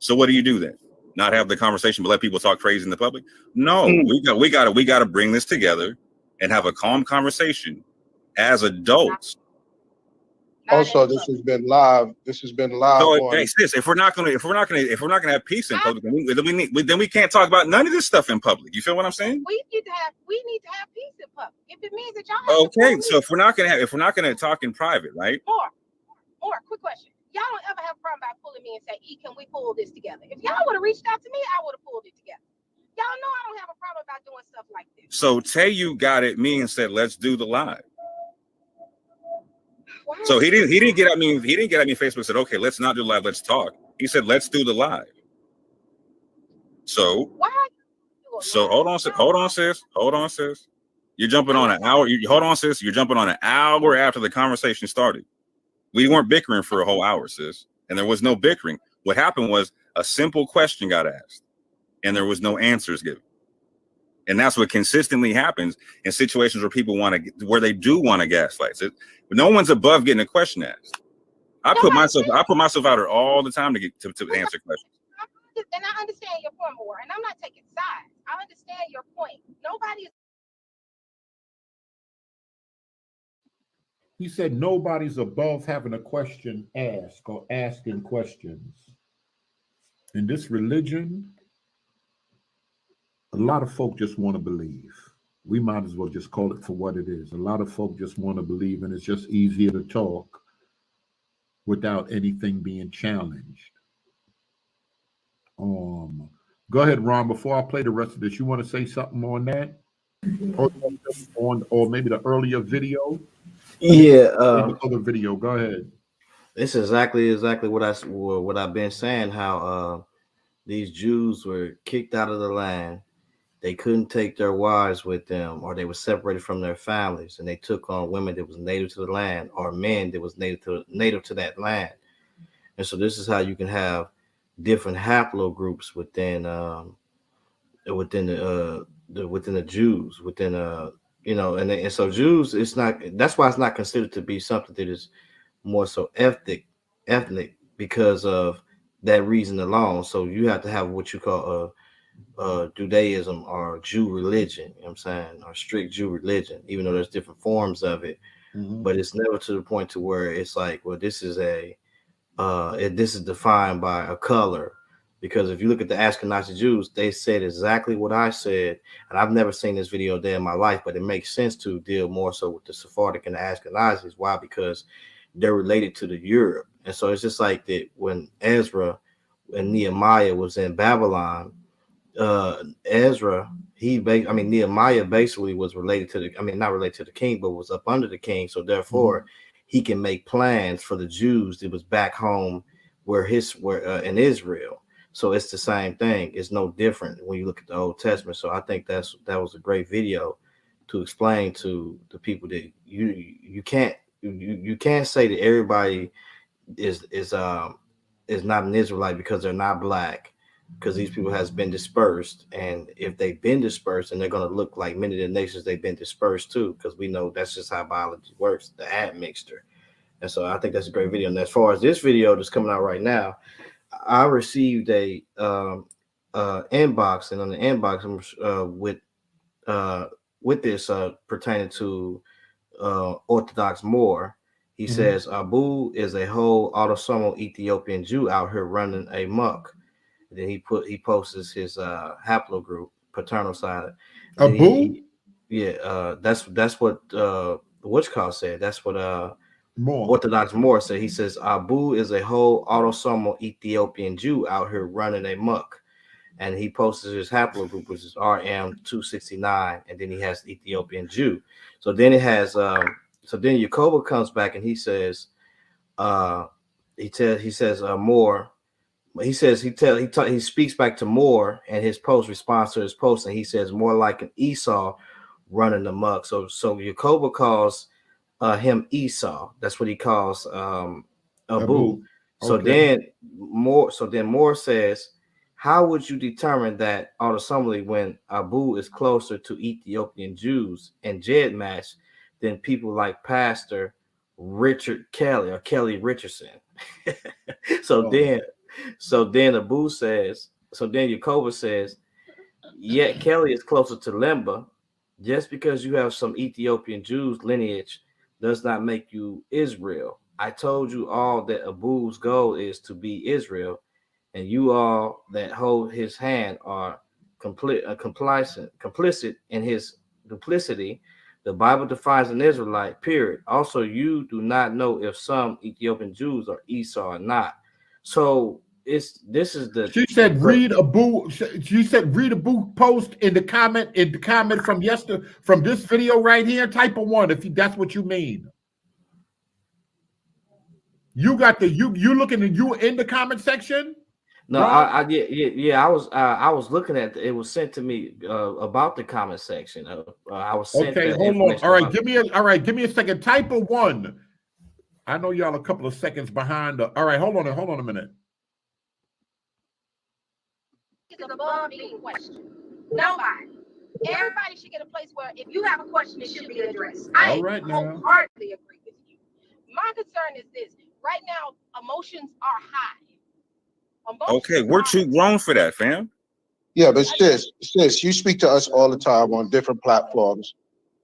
So what do you do then? Not have the conversation, but let people talk crazy in the public? No, we got to bring this together and have a calm conversation as adults. Also, this has been live. So, hey, sis, if we're not gonna have peace in public, then we can't talk about none of this stuff in public. You feel what I'm saying? We need to have peace in public. If it means that y'all okay, so if we're not gonna talk in private, right? More quick question. Y'all don't ever have a problem by pulling me and say, "E, can we pull this together?" If y'all would have reached out to me, I would have pulled it together. Y'all know I don't have a problem about doing stuff like this. So Tayo got at me and said, "Let's do the live." So he didn't get at me. He didn't get at me on Facebook and said, "Okay, let's not do live. Let's talk." He said, "Let's do the live." So why? So hold on, sis. You're jumping on an hour. Hold on, sis. You're jumping on an hour after the conversation started. We weren't bickering for a whole hour, sis, and there was no bickering. What happened was a simple question got asked, and there was no answers given. And that's what consistently happens in situations where they do want to gaslight. But no one's above getting a question asked. I put myself out there all the time to answer questions. And I understand your point more, and I'm not taking sides. I understand your point. Nobody is. He said nobody's above having a question asked or asking questions. In this religion, a lot of folk just want to believe. We might as well just call it for what it is. A lot of folk just want to believe, and it's just easier to talk without anything being challenged. Go ahead, Ron. Before I play the rest of this, you want to say something on that? Or maybe the earlier video? Yeah. The other video. Go ahead. It's exactly what I've been saying. How these Jews were kicked out of the land. They couldn't take their wives with them, or they were separated from their families, and they took on women that was native to the land, or men that was native to that land. And so this is how you can have different haplogroups within the Jews, and so Jews, it's not. That's why it's not considered to be something that is more so ethnic, because of that reason alone. So you have to have what you call Judaism or Jew religion, you know what I'm saying, or strict Jew religion, even though there's different forms of it. But it's never to the point to where it's like, well, this is this is defined by a color. Because if you look at the Ashkenazi Jews, they said exactly what I said, and I've never seen this video a day in my life, but it makes sense to deal more so with the Sephardic and the Ashkenazis. Why? Because they're related to the Europe, and so it's just like that when Ezra and Nehemiah was in Babylon. Nehemiah basically was related to not related to the king, but was up under the king. So therefore, he can make plans for the Jews that was back home where in Israel. So it's the same thing. It's no different when you look at the Old Testament. So I think that was a great video to explain to the people that you can't say that everybody is not an Israelite because they're not black. Because these people has been dispersed, and if they've been dispersed, and they're going to look like many of the nations they've been dispersed to, because we know that's just how biology works, the admixture. And so I think that's a great video. And as far as this video that's coming out right now, I received a inbox, and on the inbox with this pertaining to Orthodox Moor. He says Abu is a whole autosomal Ethiopian Jew out here running amok. Then he posts his haplogroup paternal side. Abu? That's what Witchcall said. That's what Moore. Orthodox Moor said. He says Abu is a whole autosomal Ethiopian Jew out here running amok. And he posts his haplogroup, which is RM269, and then he has the Ethiopian Jew. So then it has then Yacoba comes back and he says Moore. He says he speaks back to Moore and his post response to his post, and he says more like an Esau running amok. So Yacoba calls him Esau. That's what he calls Abu. So then Moore says, how would you determine that autosomally when Abu is closer to Ethiopian Jews and Jed match than people like Pastor Richard Kelly or Kelly Richardson? So then Abu says, Yacoba says, yet Kelly is closer to Limba. Just because you have some Ethiopian Jews lineage does not make you Israel. I told you all that Abu's goal is to be Israel, and you all that hold his hand are complicit in his duplicity. The Bible defines an Israelite, period. Also, you do not know if some Ethiopian Jews are Esau or not. So she said read Abu post in the comment from this video right here. Type of 1 if that's what you mean. You got you looking at you in the comment section? No, I was looking at it was sent to me about the comment section. I was sent hold on. All right, give me a second. Type of 1. I know y'all a couple of seconds behind. All right, hold on a minute. It's above being questioned. Nobody. Everybody should get a place where if you have a question, it should be addressed. I wholeheartedly agree with you. My concern is this. Right now, emotions are high. Okay, we're too grown for that, fam. Yeah, but sis, you speak to us all the time on different platforms.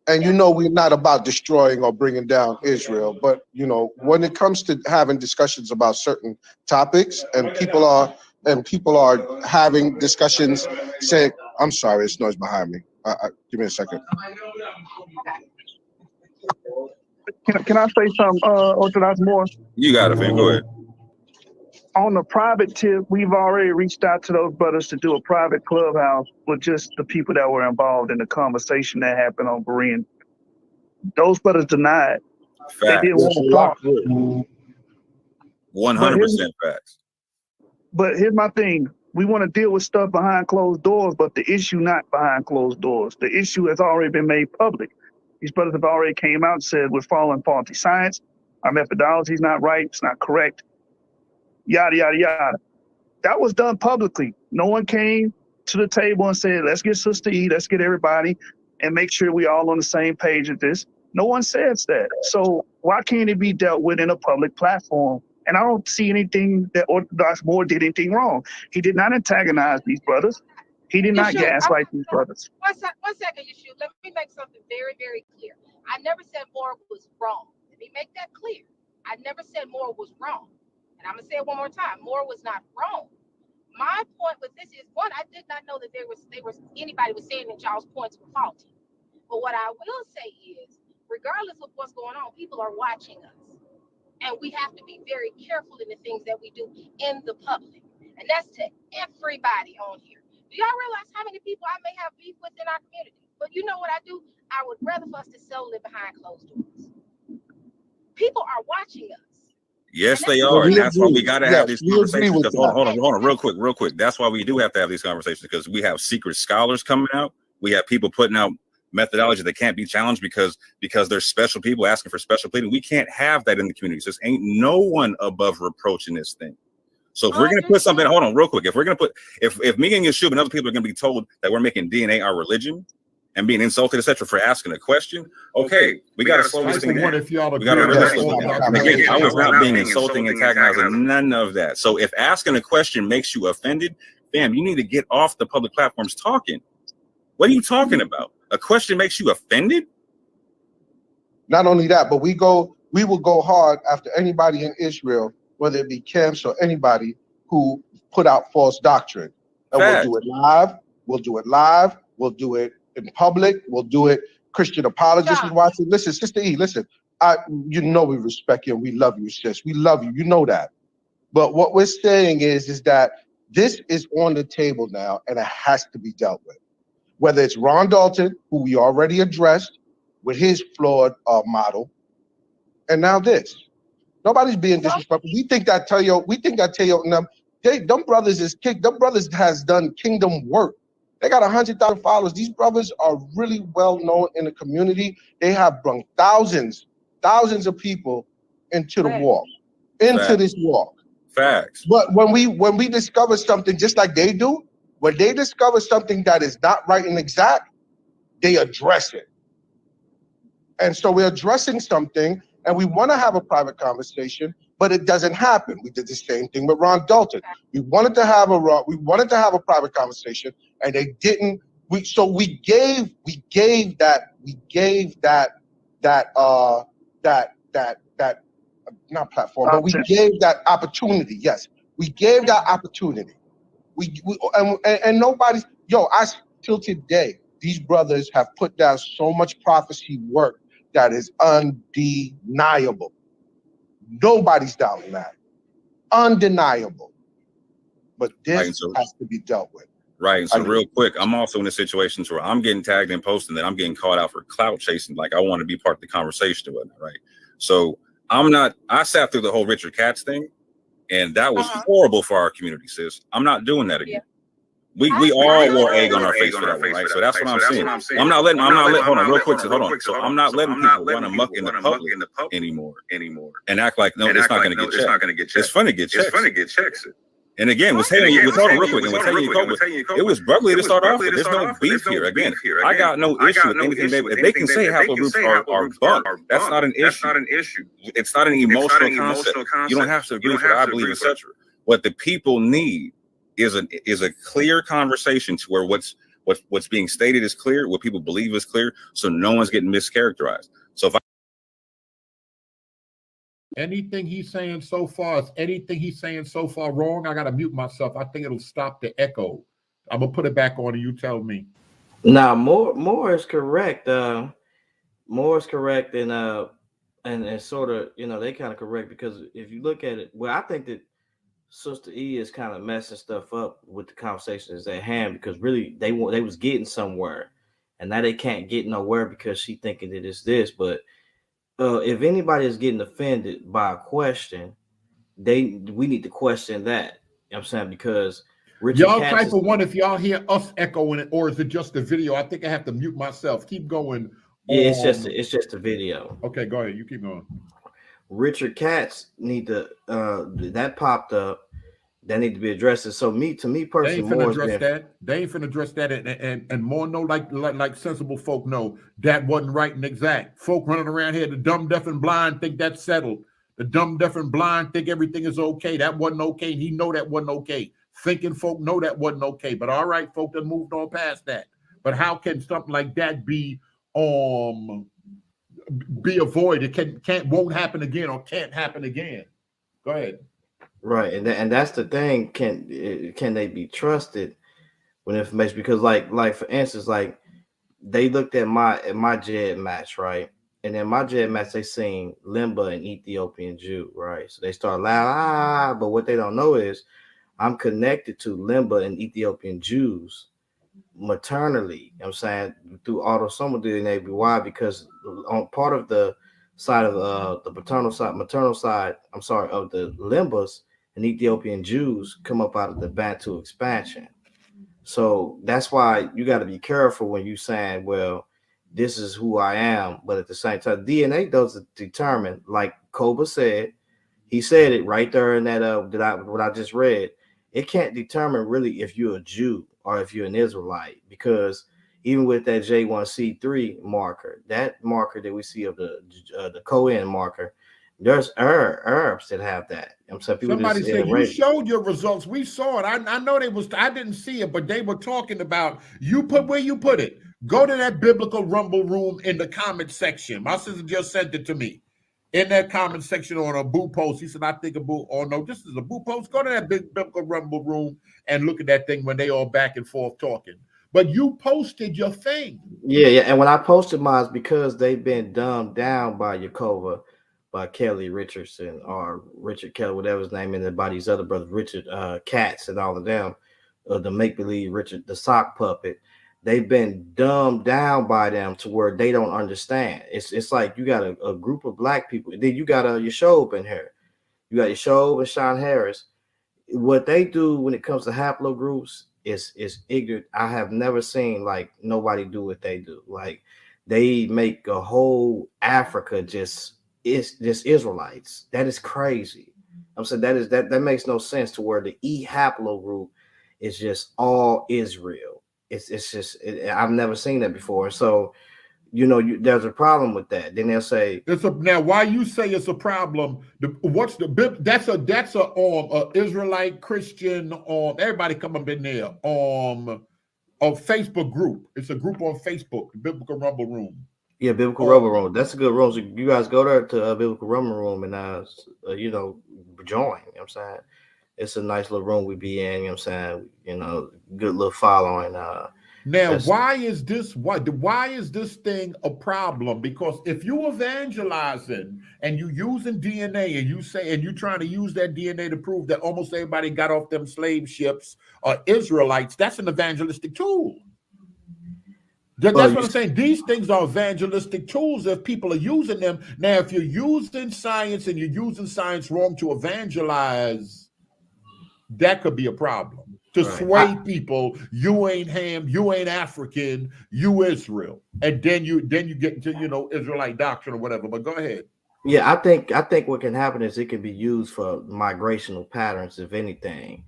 And you know we're not about destroying or bringing down Israel, but you know when it comes to having discussions about certain topics, and people are having discussions, saying, "I'm sorry, it's noise behind me. Give me a second." Can I say something, Orthodox Moore? You got it, fam. Go ahead. On the private tip, we've already reached out to those brothers to do a private clubhouse with just the people that were involved in the conversation that happened on Berean. Those brothers denied. Facts. They didn't want to talk. 100% facts. But here's my thing. We want to deal with stuff behind closed doors, but the issue not behind closed doors. The issue has already been made public. These brothers have already came out and said we're following faulty science. Our methodology is not right. It's not correct. Yada, yada, yada. That was done publicly. No one came to the table and said, let's get Sister E, let's get everybody and make sure we all on the same page with this. No one says that. So why can't it be dealt with in a public platform? And I don't see anything that Orthodox Moore did anything wrong. He did not antagonize these brothers. He did not Yeshua, gaslight these brothers. One second, Yeshua. Let me make something very, very clear. I never said Moore was wrong. Let me make that clear. I never said Moore was wrong. And I'm going to say it one more time. Moore was not wrong. My point with this is, one, I did not know that anybody was saying that y'all's points were faulty. But what I will say is, regardless of what's going on, people are watching us. And we have to be very careful in the things that we do in the public. And that's to everybody on here. Do y'all realize how many people I may have beef with in our community? But you know what I do? I would rather for us to settle it behind closed doors. People are watching us. Yes, they are. And that's why we got to have these conversations. Hold on, real quick. That's why we do have to have these conversations, because we have secret scholars coming out. We have people putting out methodology that can't be challenged because there's special people asking for special pleading. We can't have that in the community. So ain't no one above reproach in this thing. So if we're going to put something, hold on real quick. If we're going to put, if me and Yeshua and other people are going to be told that we're making DNA our religion and being insulted, etc., for asking a question, okay, we got to slow this thing down. We got to again, I was not being insulting, antagonizing, none of that. So if asking a question makes you offended, fam, you need to get off the public platforms talking. What are you talking about? A question makes you offended? Not only that, but we will go hard after anybody in Israel, whether it be camps or anybody who put out false doctrine. And we'll do it live. We'll do it in public. We'll do it. Christian apologists is watching. Listen, Sister E, listen. You know we respect you and we love you, sis. We love you. You know that. But what we're saying is that this is on the table now, and it has to be dealt with. Whether it's Ron Dalton, who we already addressed with his flawed model, and now this. Nobody's being disrespectful. We think that Teo and them brothers is kicked. Them brothers has done kingdom work. They got 100,000 followers. These brothers are really well known in the community. They have brought thousands of people into the walk, this walk. Facts. But when we discover something just like they do, when they discover something that is not right and exact, they address it. And so we're addressing something, and we want to have a private conversation, but it doesn't happen. We did the same thing with Ron Dalton. We wanted to have a private conversation, and they didn't. We gave that not platform, but we gave that opportunity. Yes, we gave that opportunity. And nobody's till today, these brothers have put down so much prophecy work that is undeniable. Nobody's doubting that. Undeniable. But this has to be dealt with. Right. So real quick, I'm also in a situation where I'm getting tagged and posting that I'm getting called out for clout chasing. Like I want to be part of the conversation or whatnot, right? So I sat through the whole Richard Katz thing, and that was horrible for our community, sis. I'm not doing that again. We all wore egg on our face for that one, right? So that's what I'm saying. I'm not letting, hold on, real quick. Hold on. So I'm not letting people run amok in the public anymore and act like, no, it's not going to get checked. It's fun to get checks. And again, hold on real quick. And it was brotherly to start off with. There's no beef here. Again, I got no issue with anything. If they can say haplogroups are bunk, that's not an issue. It's not an emotional concept. You don't have to agree with what I believe, etc. What the people need is a clear conversation to where what's being stated is clear, what people believe is clear, so no one's getting mischaracterized. So if anything he's saying so far wrong, I gotta mute myself. I think it'll stop the echo. I'm gonna put it back on and you tell me. Now more is correct. More is correct and sort of, they kind of correct, because if you look at it, well, I think that Sister E is kind of messing stuff up with the conversations at hand, because really they was getting somewhere, and now they can't get nowhere because she thinking that it's this. But if anybody is getting offended by a question, we need to question that. You know what I'm saying? Because Richard y'all Katz type of one if y'all hear us echoing it, or is it just the video? I think I have to mute myself. Keep going. Yeah, it's just a video. Okay, go ahead. You keep going. Richard Katz need to that popped up. That need to be addressed. So to me personally, they ain't finna address that. They ain't finna address that, and more know like sensible folk know that wasn't right and exact. Folk running around here, the dumb, deaf, and blind think that's settled. The dumb, deaf, and blind think everything is okay. That wasn't okay. He know that wasn't okay. thinking folk know that wasn't okay. But all right, folk that moved on past that. But how can something like that be avoided? Won't happen again or can't happen again? Go ahead. Right, and that's the thing. Can they be trusted with information? Because like for instance, like they looked at my Jed match, right? And in my Jed match, they seen Limba, an Ethiopian Jew, right? So they start loud, but what they don't know is I'm connected to Limba and Ethiopian Jews maternally. You know what I'm saying, through autosomal DNA. Why? Because on part of the side of the maternal side, I'm sorry, of the Limbas and Ethiopian Jews come up out of the Bantu expansion. So that's why you got to be careful when you saying, well, this is who I am. But at the same time, DNA doesn't determine, like Koba said, he said it right there in that what I just read. It can't determine really if you're a Jew or if you're an Israelite, because even with that J1C3 marker, that marker that we see of the Cohen marker, there's Arabs that have that. I'm saying people Somebody just said you showed your results. We saw it. I know I didn't see it, but they were talking about you put where you put it. Go to that biblical rumble room in the comment section. My sister just sent it to me. In that comment section on a boo post, he said, I think a boo, oh no, this is a boo post. Go to that big biblical rumble room and look at that thing when they all back and forth talking. But you posted your thing. Yeah. And when I posted mine, it's because they've been dumbed down by Yakova, by Kelly Richardson or Richard Kelly, whatever his name is, by these other brothers, Richard Katz and all of them, the make-believe Richard, the sock puppet. They've been dumbed down by them to where they don't understand. It's like you got a group of black people. Then you got Yashob in here. You got Yashob and Sean Harris. What they do when it comes to haplogroups is ignorant. I have never seen like nobody do what they do. Like they make a whole Africa just Israelites. That is crazy. I'm saying that makes no sense to where the E haplogroup is just all Israel. It's just I've never seen that before. So there's a problem with that. Then they'll say now why you say it's a problem. That's a Israelite Christian everybody come up in there a Facebook group. It's a group on Facebook, the Biblical Rumble Room. Yeah, Biblical Rumble Room. That's a good room. So you guys go there to Biblical Rumble Room and join. You know what I'm saying? It's a nice little room we be in, you know what I'm saying? Good little following. Now, why is this thing a problem? Because if you evangelizing and you using DNA and you trying to use that DNA to prove that almost everybody got off them slave ships are Israelites, that's an evangelistic tool. That's what I'm saying. These things are evangelistic tools if people are using them. Now, if you're using science and you're using science wrong to evangelize, that could be a problem. To sway people, you ain't Ham, you ain't African, you Israel, and then you get into Israelite doctrine or whatever. But go ahead. Yeah, I think what can happen is it can be used for migrational patterns, if anything,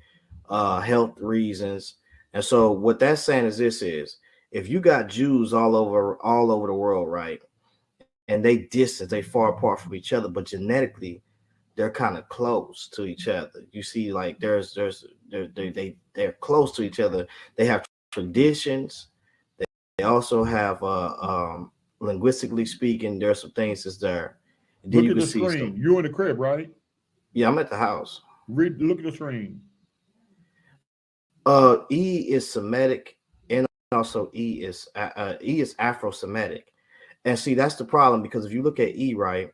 health reasons. And so what that's saying is if you got Jews all over the world, right, and they far apart from each other, but genetically they're kind of close to each other. You see, like they're close to each other. They have traditions. They also have linguistically speaking, there's some things that's there. Then look at the screen. You're in the crib, right? Yeah, I'm at the house. Look at the screen. E is Semitic, and also E is Afro-Semitic. And see, that's the problem, because if you look at E, right,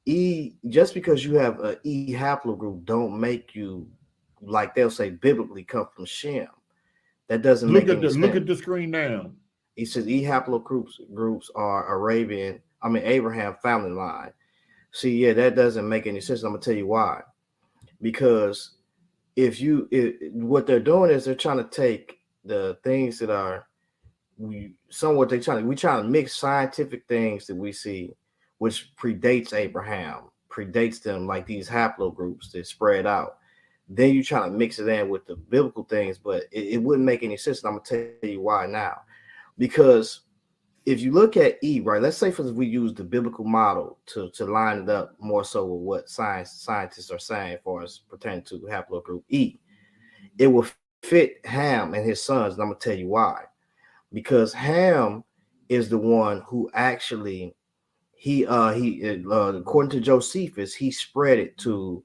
E, just because you have an E haplogroup don't make you, like they'll say, biblically come from Shem. That doesn't make any sense. Look at the screen now. He says E haplogroups are Abraham family line. See, yeah, that doesn't make any sense. I'm gonna tell you why. Because what they're doing is they're trying to take the things that are we trying to mix scientific things that we see, which predates Abraham, predates them, like these haplogroups that spread out. Then you try to mix it in with the biblical things, but it wouldn't make any sense. And I'm gonna tell you why now. Because if you look at E, right, let's say we use the biblical model to line it up more so with what scientists are saying for us pertaining to haplogroup E. it will fit Ham and his sons. And I'm gonna tell you why. Because Ham is the one who actually he according to Josephus, he spread it to.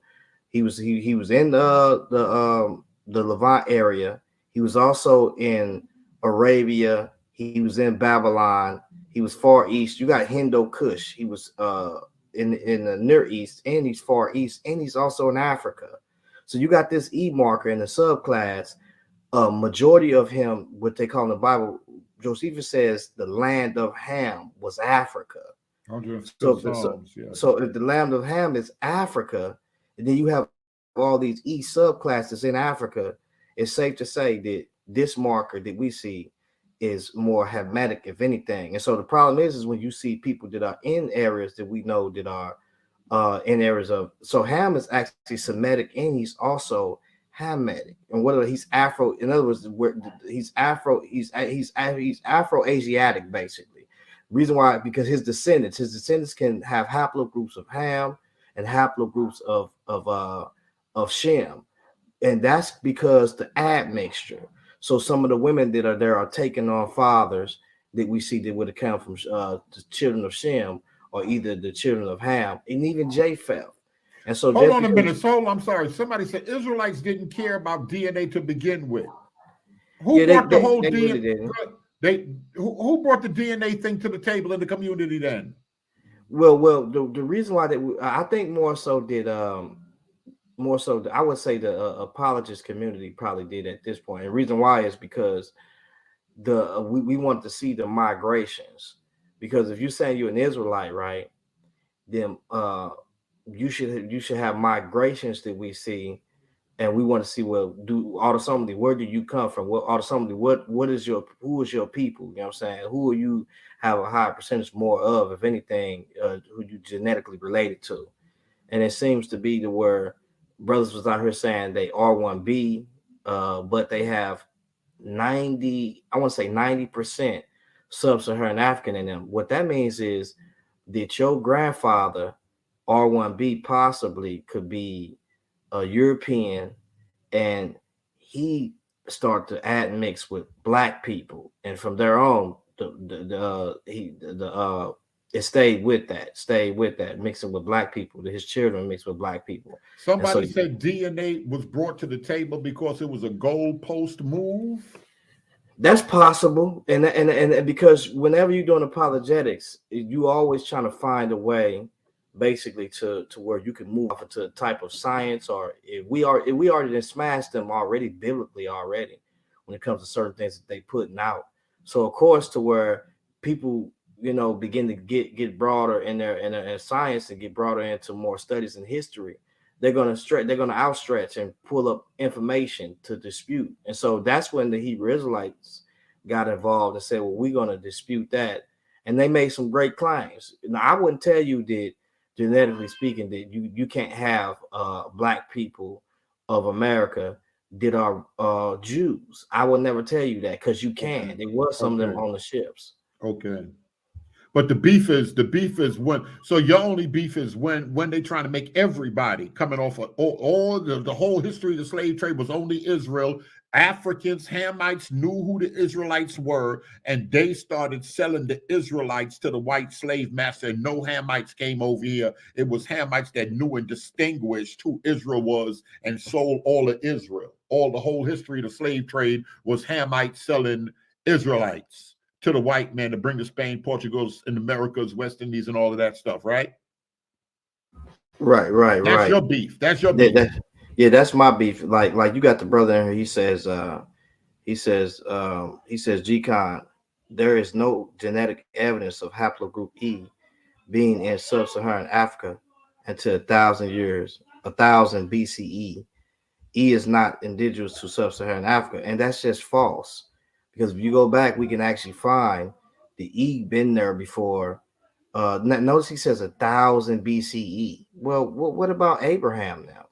He was in the Levant area. He was also in Arabia. He was in Babylon. He was Far East. You got Hindu Kush. He was in the Near East, and he's Far East, and he's also in Africa. So you got this E marker in the subclass. Majority of him, what they call in the Bible, Josephus says the land of Ham was Africa. So if the land of Ham is Africa, and then you have all these E subclasses in Africa, it's safe to say that this marker that we see is more Hamitic, if anything. And so the problem is when you see people that are in areas that we know that are in areas of, so Ham is actually Semitic, and he's also Hamitic, and whether he's Afro, in other words, he's Afro-Asiatic, basically. Reason why, because his descendants can have haplogroups of Ham and haplogroups of Shem, and that's because the admixture. So some of the women that are there are taking on fathers that we see that would have come from the children of Shem, or either the children of Ham, and even Japheth. And so hold on a minute. So I'm sorry. Somebody said Israelites didn't care about DNA to begin with. Who brought the whole DNA? Who brought the DNA thing to the table in the community then? Well, the reason why I think more so I would say the apologist community probably did at this point. And the reason why is because we want to see the migrations. Because if you're saying you're an Israelite, right, then you should have migrations that we see, and we want to see, well, autosomally, where do you come from? What autosomally, who is your people? You know what I'm saying? Who are you have a high percentage more of, if anything, who you genetically related to? And it seems to be to where brothers was out here saying they R1B, but they have 90% sub-Saharan African in them. What that means is that your grandfather R1B possibly could be a European, and he started to admix with black people, and from there on, it stayed with that, mixing with black people. His children mixed with black people. Somebody said DNA was brought to the table because it was a goalpost move. That's possible, and because whenever you're doing apologetics, you always trying to find a way, basically, to where you can move off into a type of science, or if we already smashed them already biblically already when it comes to certain things that they putting out. So of course, to where people begin to get broader in their science and get broader into more studies in history, they're going to outstretch and pull up information to dispute. And so that's when the Hebrew Israelites got involved and said, well, we're going to dispute that. And they made some great claims. Now, I wouldn't tell you that, genetically speaking, that you can't have black people of America that are Jews. I would never tell you that, because you can. There was some of them on the ships. Okay. But the beef is when, so your only beef is when they trying to make everybody coming off of all the whole history of the slave trade was only Israel. Africans, Hamites knew who the Israelites were, and they started selling the Israelites to the white slave master. And no Hamites came over here. It was Hamites that knew and distinguished who Israel was and sold all of Israel. All the whole history of the slave trade was Hamites selling Israelites to the white man to bring to Spain, Portugal, and Americas, West Indies, and all of that stuff, right? Right. That's your beef. That's your beef. That's my beef. Like you got the brother in here. He says, G-Con, there is no genetic evidence of haplogroup E being in sub-Saharan Africa until 1,000 BCE. E is not indigenous to sub-Saharan Africa, and that's just false. Because if you go back, we can actually find the E been there before. Notice he says 1,000 BCE. Well, what about Abraham now?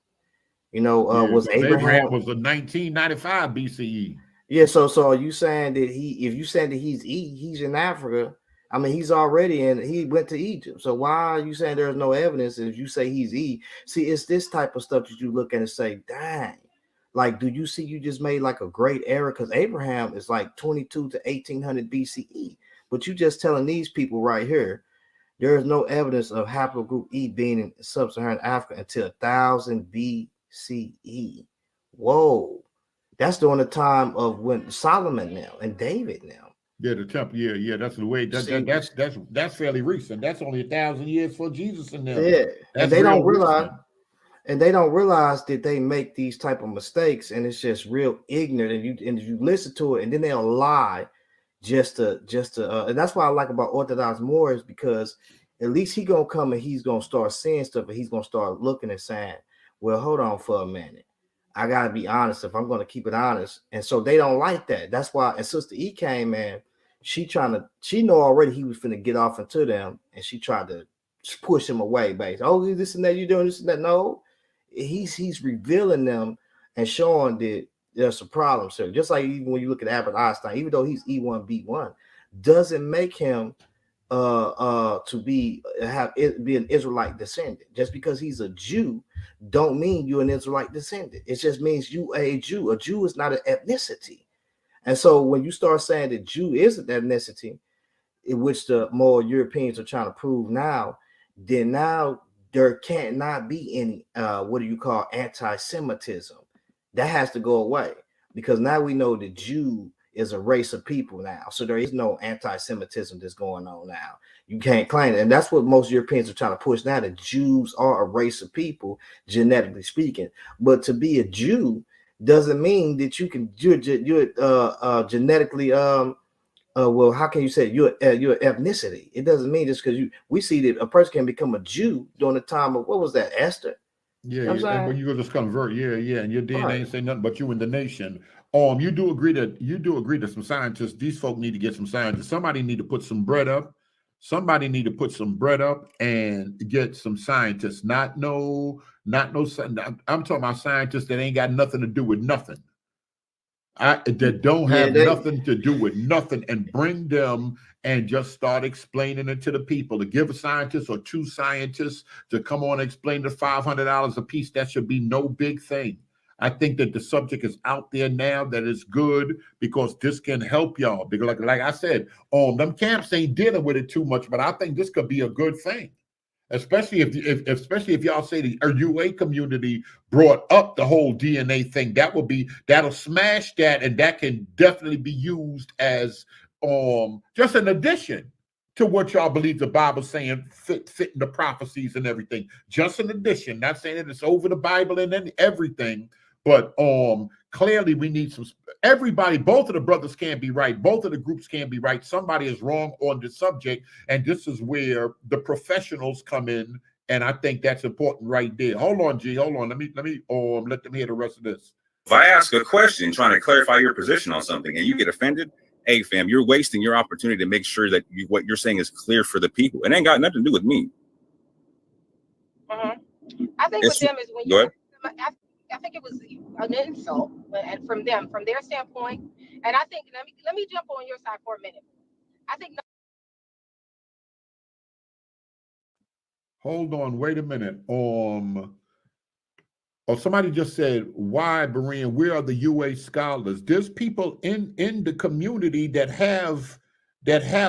Was Abraham was in 1995 BCE? Yeah. So are you saying that if you saying that he's in Africa? I mean, he's already he went to Egypt. So why are you saying there's no evidence if you say he's E? See, it's this type of stuff that you look at and say, dang. Like, do you see you just made like a great error? Because Abraham is like 22 to 1800 BCE. But you just telling these people right here, there is no evidence of haplogroup E being in sub-Saharan Africa until 1000 BCE. Whoa. That's during the time of when Solomon now and David now. Yeah, the temple. Yeah. That's the way. That's fairly recent. That's only 1,000 years for Jesus and them. Yeah, That's and they don't real realize. recent. And they don't realize that they make these type of mistakes, and it's just real ignorant. And you listen to it, and then they'll lie, just to. And that's what I like about Orthodox Moors, because at least he gonna come and he's gonna start seeing stuff, and he's gonna start looking and saying, "Well, hold on for a minute. I gotta be honest if I'm gonna keep it honest." And so they don't like that. That's why. And Sister E came, man. She know already he was finna get off into them, and she tried to push him away. Basically, oh, this and that, you doing this and that. No. He's revealing them and showing that there's a problem. So just like even when you look at Albert Einstein, even though he's E1B1, doesn't make him to be an Israelite descendant. Just because he's a Jew, don't mean you're an Israelite descendant. It just means you are a Jew. A Jew is not an ethnicity. And so when you start saying that Jew is an ethnicity, in which the more Europeans are trying to prove now, then now there cannot be any anti-Semitism. That has to go away, because now we know the Jew is a race of people now. So there is no anti-Semitism that's going on now. You can't claim it. And that's what most Europeans are trying to push now, that Jews are a race of people, genetically speaking. But to be a Jew doesn't mean that you're genetically well, how can you say your ethnicity? It doesn't mean just because we see that a person can become a Jew during the time of, what was that, Esther? Yeah, and when you go just convert, and your DNA ain't say nothing but you in the nation. You do agree that some scientists, these folk need to get some scientists. Somebody need to put some bread up. Somebody need to put some bread up and get some scientists. I'm talking about scientists that ain't got nothing to do with nothing. That don't have nothing to do with nothing, and bring them and just start explaining it to the people. To give a scientist or two scientists to come on and explain the $500 a piece, that should be no big thing. I think that the subject is out there now, that is good, because this can help y'all. Because like I said, them camps ain't dealing with it too much, but I think this could be a good thing. Especially if y'all say the UA community brought up the whole DNA thing, that'll smash that, and that can definitely be used as just an addition to what y'all believe the Bible's saying, fitting the prophecies and everything. Just an addition, not saying that it's over the Bible and then everything, but clearly we need some. Everybody, both of the brothers can't be right. Both of the groups can't be right. Somebody is wrong on the subject, and this is where the professionals come in, and I think that's important right there. Hold on, G. Hold on. Let me let them hear the rest of this. If I ask a question trying to clarify your position on something and you get offended, hey, fam, you're wasting your opportunity to make sure that what you're saying is clear for the people. It ain't got nothing to do with me. I think with them is when you. I think it was an insult, and from their standpoint. And I think let me jump on your side for a minute. I think. Hold on, wait a minute. Somebody just said, "Why, Berean? Where are the UA scholars?" There's people in the community that have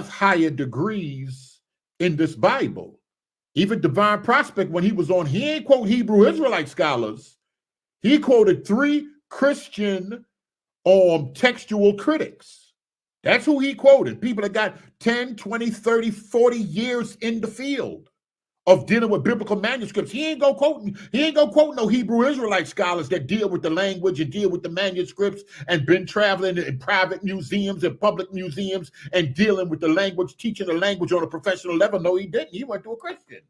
higher degrees in this Bible. Even Divine Prospect, when he was on, he ain't quote Hebrew Israelite scholars. He quoted 3 Christian textual critics. That's who he quoted. People that got 10, 20, 30, 40 years in the field of dealing with biblical manuscripts. He ain't go quote no Hebrew Israelite scholars that deal with the language and deal with the manuscripts and been traveling in private museums and public museums and dealing with the language, teaching the language on a professional level. No, he didn't. He went to a Christian.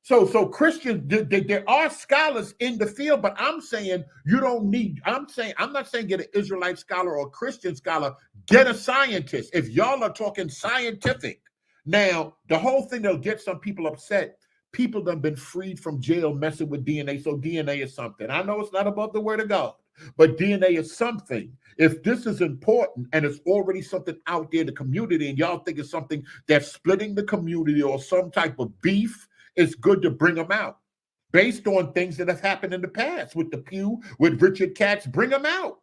So Christians, there are scholars in the field, but I'm saying you don't need, I'm not saying get an Israelite scholar or a Christian scholar, get a scientist. If y'all are talking scientific. Now, the whole thing that'll get some people upset, people that have been freed from jail messing with DNA, so DNA is something. I know it's not above the word of God, but DNA is something. If this is important and it's already something out there in the community, and y'all think it's something that's splitting the community or some type of beef, it's good to bring them out. based on things that have happened in the past with the Pew, with Richard Katz. Bring them out.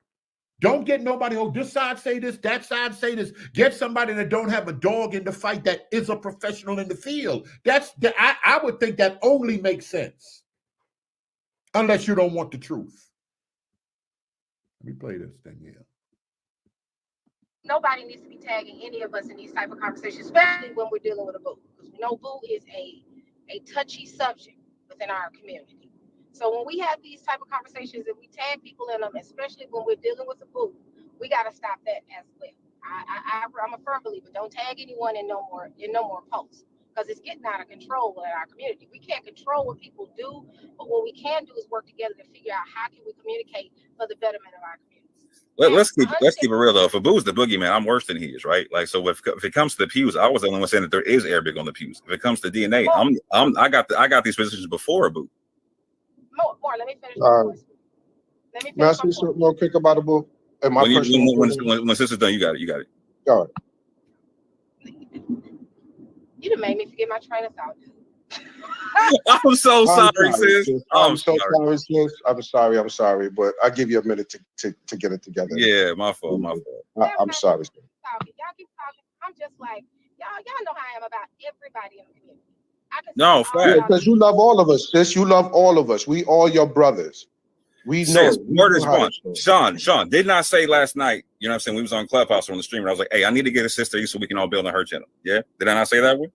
Don't get nobody, oh, this side say this, that side say this. Get somebody that don't have a dog in the fight that is a professional in the field. I would think that only makes sense. Unless you don't want the truth. Let me play this thing here. Nobody needs to be tagging any of us in these type of conversations, especially when we're dealing with a boo. Because we know boo is a touchy subject within our community. So when we have these type of conversations and we tag people in them, especially when we're dealing with a boo, we got to stop that as well. I'm a firm believer. Don't tag anyone in no more posts, because it's getting out of control in our community. We can't control what people do, but what we can do is work together to figure out how can we communicate for the betterment of our community. Let's keep it real though. If a boo's the boogeyman, I'm worse than he is, right? Like, so if it comes to the pews, I was the only one saying that there is Arabic on the pews. If it comes to DNA, I got these positions before a boo. More, let me finish. Let me finish. May I say something real quick about a boo? And my when sister's done, you got it. All right. You done made me forget my train of thought. I'm so sorry, sis. I'm sorry, but I'll give you a minute to get it together. Yeah, my fault. I'm sorry. Y'all keep talking. I'm just like, y'all know how I am about everybody in the community. No, fact. Because you love all of us, sis. You love all of us. We all your brothers. We know. Word is one. Sean did not say last night, you know what I'm saying? We was on Clubhouse on the stream, and I was like, hey, I need to get a sister so we can all build on her channel. Yeah? Did I not say that one?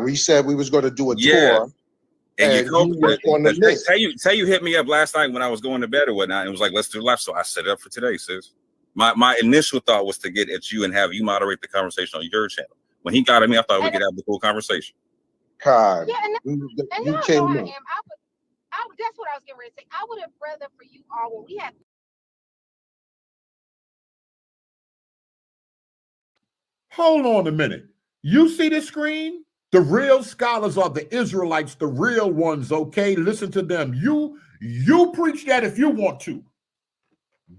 We said we was going to do a tour. And you hit me up last night when I was going to bed or whatnot, and was like, let's do live. So I set it up for today, sis. My initial thought was to get at you and have you moderate the conversation on your channel. When he got at me, I thought we could have the cool conversation. Yeah, and you came in. That's what I was getting ready to say. I would have rather for you all when we had. Hold on a minute. You see the screen? The real scholars are the Israelites, the real ones, okay? Listen to them. You preach that if you want to.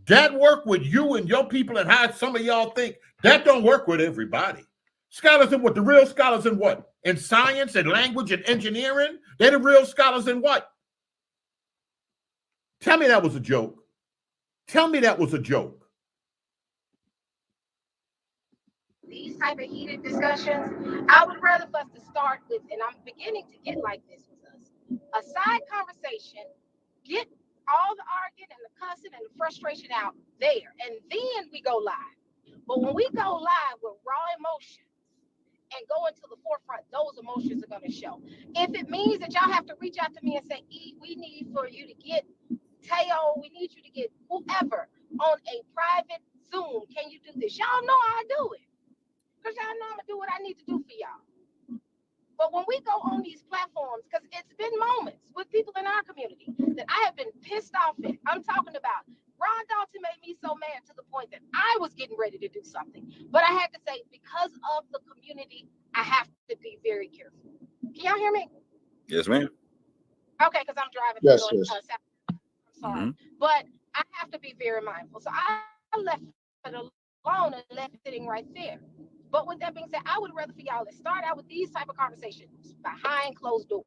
That work with you and your people, and how some of y'all think that don't work with everybody. Scholars in what? The real scholars in what? In science and language and engineering? They're the real scholars in what? Tell me that was a joke. Tell me that was a joke. These type of heated discussions, I would rather for us to start with, and I'm beginning to get like this with us, a side conversation, get all the arguing and the cussing and the frustration out there, and then we go live. But when we go live with raw emotions and go into the forefront, those emotions are going to show. If it means that y'all have to reach out to me and say, E, we need for you to get Teo, we need you to get whoever on a private Zoom. Can you do this? Y'all know how I do it. Because y'all know I'm going to do what I need to do for y'all. But when we go on these platforms, because it's been moments with people in our community that I have been pissed off at. I'm talking about Ron Dalton made me so mad to the point that I was getting ready to do something. But I had to say, because of the community, I have to be very careful. Can y'all hear me? Yes, ma'am. Okay, because I'm driving. Yes, I'm sorry. But I have to be very mindful. So I left it alone and left it sitting right there. But with that being said, I would rather for y'all to start out with these type of conversations behind closed doors,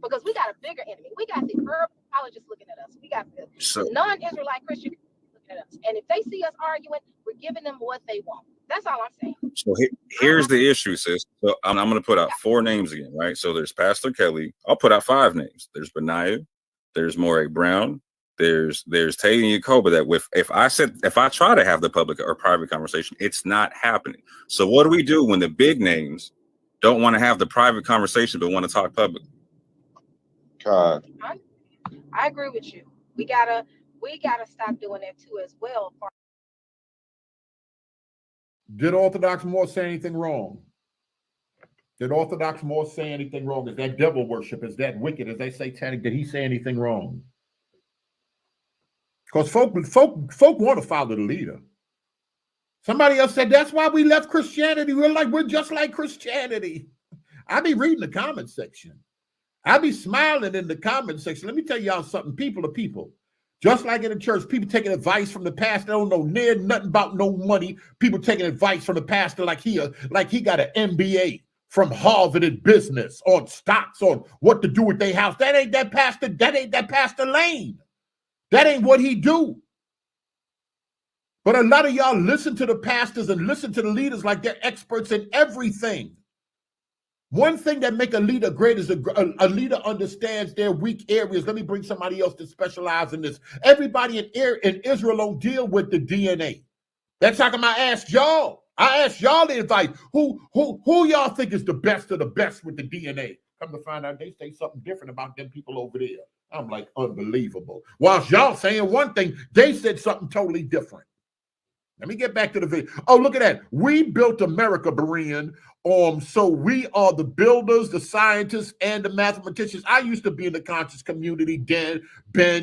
because we got a bigger enemy. We got the herb apologists looking at us. We got the non-Israelite Christian looking at us. And if they see us arguing, we're giving them what they want. That's all I'm saying. So here's the issue, sis. So I'm going to put out 4 names again, right? So there's Pastor Kelly. I'll put out 5 names. There's Benaiah. There's Morag Brown. There's Taylor and Yacoba. That if I try to have the public or private conversation, it's not happening. So what do we do when the big names don't want to have the private conversation but want to talk public? I agree with you. We gotta stop doing that too as well. Did Orthodox Moors say anything wrong? Did Orthodox Moors say anything wrong? Is that devil worship? Is that wicked? Is that satanic? Did he say anything wrong? Because folk want to follow the leader. Somebody else said that's why we left Christianity. We're just like Christianity. I be reading the comment section. I be smiling in the comment section. Let me tell y'all something. People are people. Just like in the church, people taking advice from the pastor. They don't know near nothing about no money. People taking advice from the pastor like he got an MBA. from Harvard in business, on stocks, on what to do with their house. That ain't that pastor. That ain't that Pastor Lane. That ain't what he do. But a lot of y'all listen to the pastors and listen to the leaders like they're experts in everything. One thing that make a leader great is a leader understands their weak areas. Let me bring somebody else to specialize in this. Everybody in Israel don't deal with the DNA. That's how come I asked y'all. I asked y'all the advice. Who y'all think is the best of the best with the DNA? Come to find out, they say something different about them people over there. I'm like, unbelievable. Whilst y'all saying one thing, they said something totally different. Let me get back to the video. Oh, look at that. We built America, Berean. So we are the builders, the scientists, and the mathematicians. I used to be in the conscious community, Ben,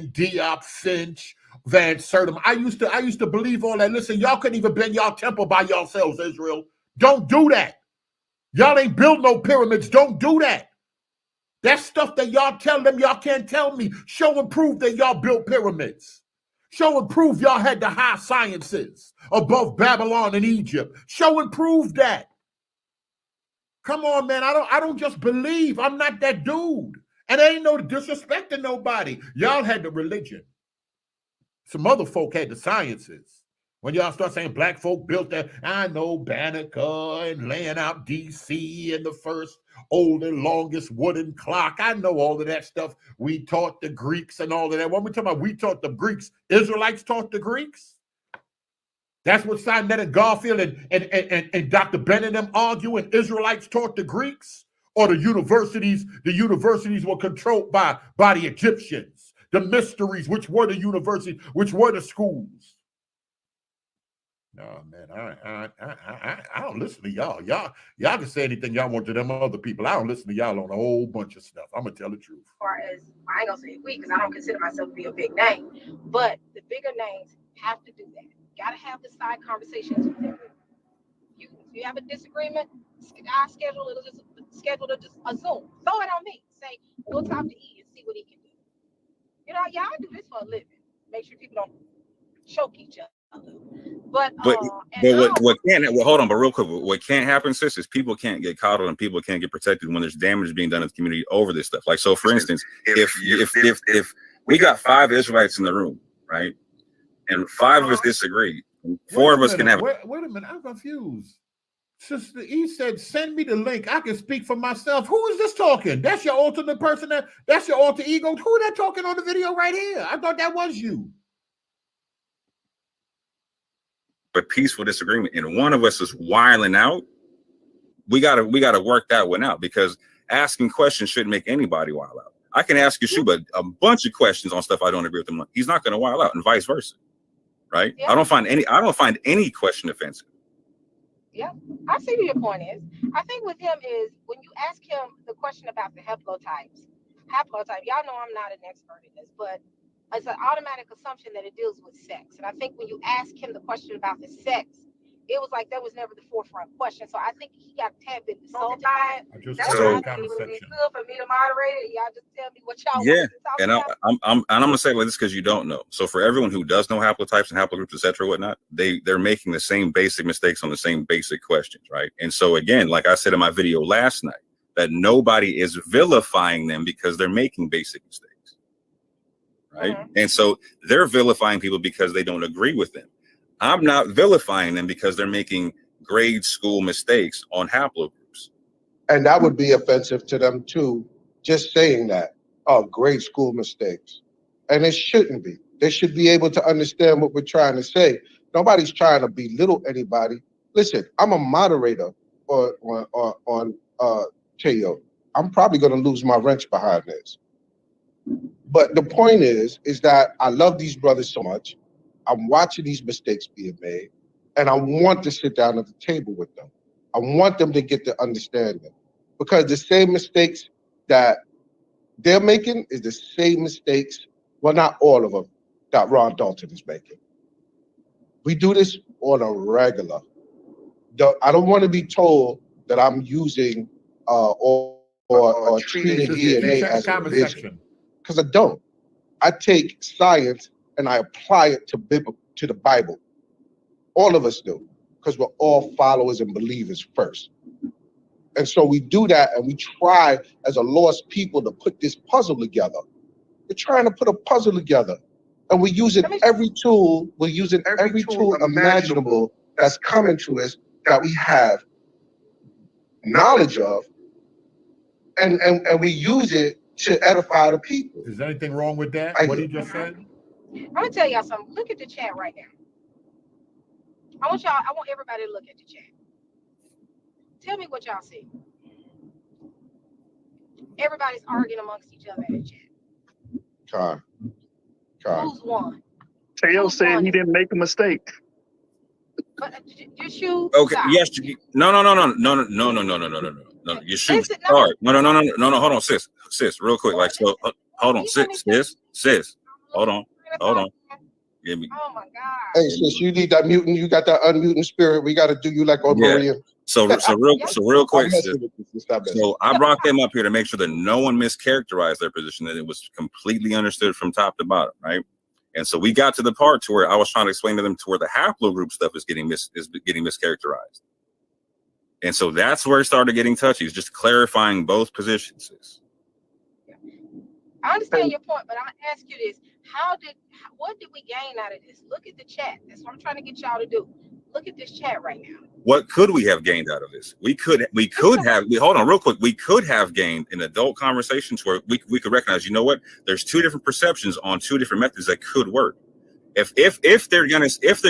Diop, Finch, Van Sertum. I used to believe all that. Listen, y'all couldn't even bend y'all temple by yourselves, Israel. Don't do that. Y'all ain't built no pyramids. Don't do that. That's stuff that y'all tell them y'all can't tell me. Show and prove that y'all built pyramids. Show and prove y'all had the high sciences above Babylon and Egypt. Show and prove that. Come on, man. I don't just believe. I'm not that dude. And there ain't no disrespect to nobody. Y'all had the religion. Some other folk had the sciences. When y'all start saying black folk built that, I know Banneker and laying out DC and the first old and longest wooden clock. I know all of that stuff. We taught the Greeks and all of that. When we talk about we taught the Greeks, Israelites taught the Greeks. That's what Simon and Garfield and Dr. Ben and them argue, and Israelites taught the Greeks, or the universities were controlled by the Egyptians. The mysteries, which were the universities, which were the schools. No, man, I don't listen to y'all. Y'all can say anything y'all want to them other people. I don't listen to y'all on a whole bunch of stuff. I'm gonna tell the truth. As far as I ain't gonna say we, because I don't consider myself to be a big name, but the bigger names have to do that. Gotta have the side conversations with them. You have a disagreement, I schedule a Zoom. Throw it on me. Say we'll talk to E and see what he can do. You know, y'all do this for a living. Make sure people don't choke each other. But what can't hold on, but real quick, what can't happen, sis, is people can't get coddled and people can't get protected when there's damage being done in the community over this stuff. Like, so for instance, if we got 5 Israelites in the room, right, and 5 of us disagree, 4 of us can have. Wait a minute, I'm confused. Sister E said, "Send me the link. I can speak for myself." Who is this talking? That's your ultimate person. That's your alter ego. Who that talking on the video right here? I thought that was you. But peaceful disagreement, and one of us is wiling out. We gotta work that one out, because asking questions shouldn't make anybody wild out. I can ask you, Shuba, a bunch of questions on stuff I don't agree with him. He's not gonna wild out, and vice versa, right? Yeah. I don't find any question offensive. Yeah, I see what your point is. I think with him is when you ask him the question about the haplotype, y'all know I'm not an expert in this, but it's an automatic assumption that it deals with sex. And I think when you ask him the question about the sex, it was like that was never the forefront question. So I think he got a tad bit insulted by it. That's why I think it would be good for me to moderate it. Y'all just tell me what y'all want to talk about. I'm gonna say like this because you don't know. So for everyone who does know haplotypes and haplogroups, etc., whatnot, they're making the same basic mistakes on the same basic questions, right? And so again, like I said in my video last night, that nobody is vilifying them because they're making basic mistakes. Right. Mm-hmm. And so they're vilifying people because they don't agree with them. I'm not vilifying them because they're making grade school mistakes on haplogroups. And that would be offensive to them too, just saying that. Oh, grade school mistakes. And it shouldn't be. They should be able to understand what we're trying to say. Nobody's trying to belittle anybody. Listen, I'm a moderator on Teo. I'm probably gonna lose my wrench behind this. But the point is that I love these brothers so much. I'm watching these mistakes being made, and I want to sit down at the table with them. I want them to get to understand them, because the same mistakes that they're making is the same mistakes, well, not all of them, that Ron Dalton is making. We do this on a regular. I don't want to be told that I'm using or treating DNA as a religion. Because I don't. I take science and I apply it to the Bible. All of us do, because we're all followers and believers first. And so we do that, and we try as a lost people to put this puzzle together. We're trying to put a puzzle together, and we're using every tool. We're using every tool imaginable that's coming to us that we have knowledge of, and we use it to edify the people. Is there anything wrong with that? What he just said? I'm gonna tell y'all something. Look at the chat right now. I want everybody to look at the chat. Tell me what y'all see. Everybody's arguing amongst each other in the chat. Who's won? Tail said he didn't make a mistake. But your shoe. Okay. Yes. No. Your shoe. Sorry. No. Hold on, sis. Real quick. Like so. Hold on, sis. Hold on. Give me. Oh my God. Hey, sis, you need that mutant. You got that unmutant spirit. We got to do you like on Berean. So real quick. So I brought them up here to make sure that no one mischaracterized their position, that it was completely understood from top to bottom, right? And so we got to the part to where I was trying to explain to them to where the haplogroup stuff is getting mischaracterized. And so that's where it started getting touchy, is just clarifying both positions. I understand your point, but I'm gonna ask you this: what did we gain out of this? Look at the chat. That's what I'm trying to get y'all to do. Look at this chat right now. What could we have gained out of this? We could have hold on real quick. We could have gained in adult conversations where we could recognize, you know what? There's two different perceptions on two different methods that could work. If they're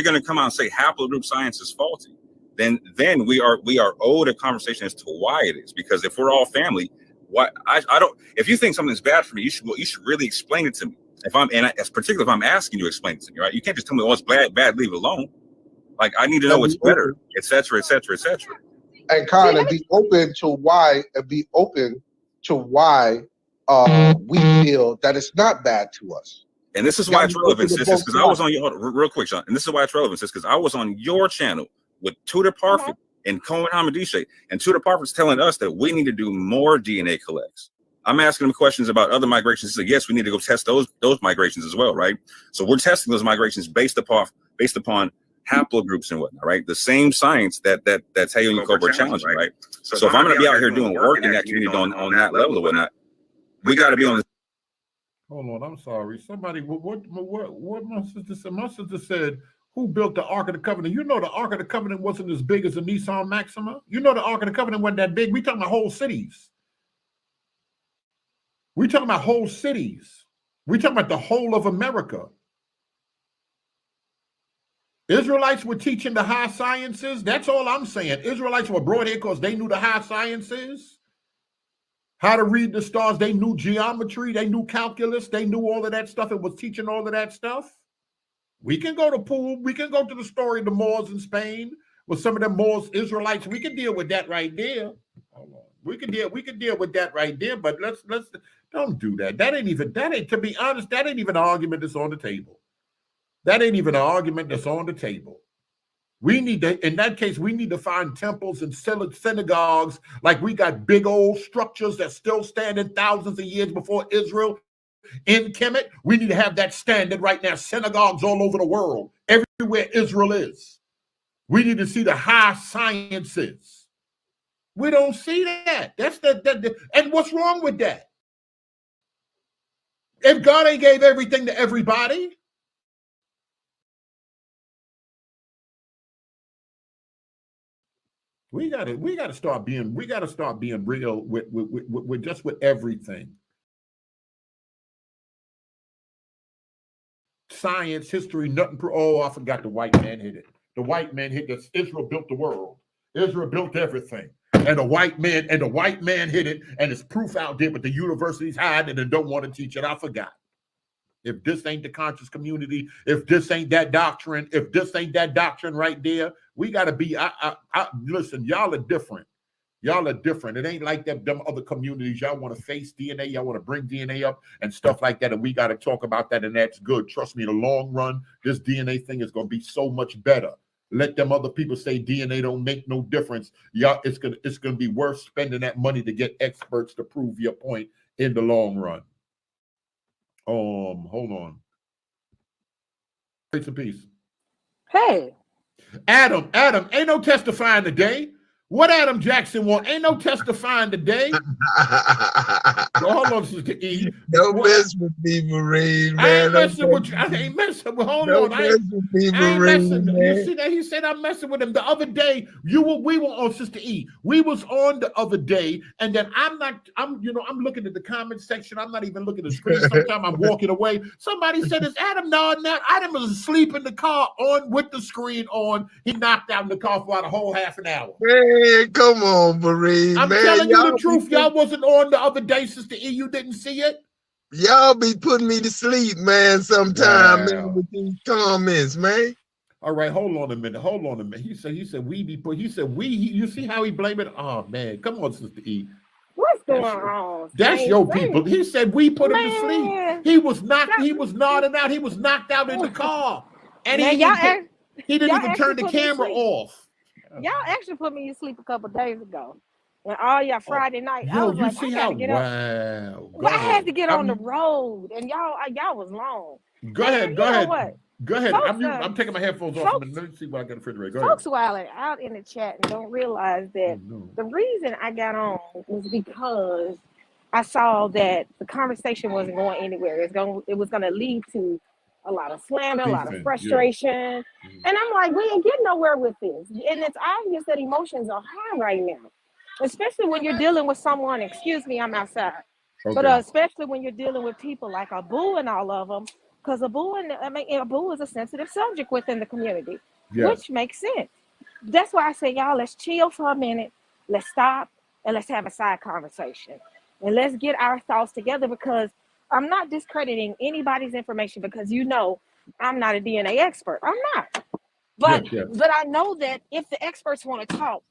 gonna come out and say haplogroup science is faulty, then we are owed a conversation as to why it is. Because if we're all family, I don't. If you think something's bad for me, you should really explain it to me. Particularly if I'm asking you to explain it to me, right? You can't just tell me, oh, it's bad, leave it alone. Like, I need to know what's better, et cetera. And kind of be open to why we feel that it's not bad to us. And this is why it's relevant, sis, because I was on your real quick, Sean. And this is why it's relevant, sis, because I was on your channel with Tudor Parfit and Cohen Hamadisha, and Tudor Parfit's telling us that we need to do more DNA collects. I'm asking them questions about other migrations. He said, yes, we need to go test those migrations as well, right? So we're testing those migrations based upon haplogroups and whatnot, right? The same science that Tayo and Cobra are challenging, right? So if I'm going to be out here doing work in that community on that level or whatnot, we got to be on this. Hold on, I'm sorry. Somebody, what my sister said? My sister said, who built the Ark of the Covenant? You know the Ark of the Covenant wasn't as big as the Nissan Maxima. You know the Ark of the Covenant wasn't that big. We talking about whole cities. We talking about whole cities. We talking about the whole of America. Israelites were teaching the high sciences. That's all I'm saying. Israelites were brought here because they knew the high sciences. How to read the stars. They knew geometry. They knew calculus. They knew all of that stuff. It was teaching all of that stuff. We can go to Pool. We can go to the story of the Moors in Spain with some of them Moors Israelites. We can deal with that right there. Hold on. We can deal with that right there. But let's don't do that. That ain't, to be honest, that ain't even an argument that's on the table. That ain't even an argument that's on the table. We need to, in that case, we need to find temples and synagogues, like we got big old structures that still standing thousands of years before Israel in Kemet. We need to have that standard right now. Synagogues all over the world, everywhere Israel is. We need to see the high sciences. We don't see that. That's and what's wrong with that? If God ain't gave everything to everybody, we gotta start being real with everything. Science, history, nothing. I forgot the white man hit it. The white man hit this. Israel built the world. Israel built everything. And the white man hit it, and it's proof out there, but the universities hide it and don't want to teach it. I forgot. If this ain't the conscious community, if this ain't that doctrine right there, we got to be, listen, y'all are different. Y'all are different. It ain't like them other communities. Y'all want to face DNA. Y'all want to bring DNA up and stuff like that. And we got to talk about that. And that's good. Trust me, in the long run, this DNA thing is going to be so much better. Let them other people say DNA don't make no difference. Y'all, it's gonna be worth spending that money to get experts to prove your point in the long run. Hold on. Grace and peace. Hey. Adam, ain't no testifying today. What Adam Jackson want? Ain't no testifying today. Hold on, Sister E. Don't mess with me, Berean, man. I ain't messing with you. I ain't messing with. Hold on. I ain't messing. You see that? He said I'm messing with him. The other day, we were on, Sister E. We was on the other day, and then I'm looking at the comment section. I'm not even looking at the screen. Sometimes I'm walking away. Somebody said, "Is Adam nodding out?" Adam was asleep in the car on with the screen on. He knocked out in the car for about a whole half an hour. Man, come on, Berean. I'm telling you the truth. Y'all wasn't on the other day, Sister E. You didn't see it. Y'all be putting me to sleep, man, sometime, man, with these comments, man. All right, hold on a minute. He said we. You see how he blamed it? Oh man, come on, Sister E. What's going on? That's your people. He said we put him to sleep. He was knocked. He was nodding out. He was knocked out in the car, and he didn't even turn the camera off. Y'all actually put me to sleep a couple days ago. When all y'all Friday night, I was like, I gotta get up. Well, I had to get on the road, and y'all was long. Go ahead. I'm taking my headphones off. Let me see what I got in the refrigerator. Go ahead. Folks wilding out in the chat and don't realize that the reason I got on was because I saw that the conversation wasn't going anywhere. It was gonna lead to a lot of slander, a lot of frustration. And I'm like, we ain't getting nowhere with this. And it's obvious that emotions are high right now. Especially when you're dealing with someone, excuse me, I'm outside. Okay. But especially when you're dealing with people like Abu and all of them, because Abu is a sensitive subject within the community, which makes sense. That's why I say, y'all, let's chill for a minute. Let's stop and let's have a side conversation. And let's get our thoughts together, because I'm not discrediting anybody's information, because I'm not a DNA expert. I'm not. But I know that if the experts want to talk,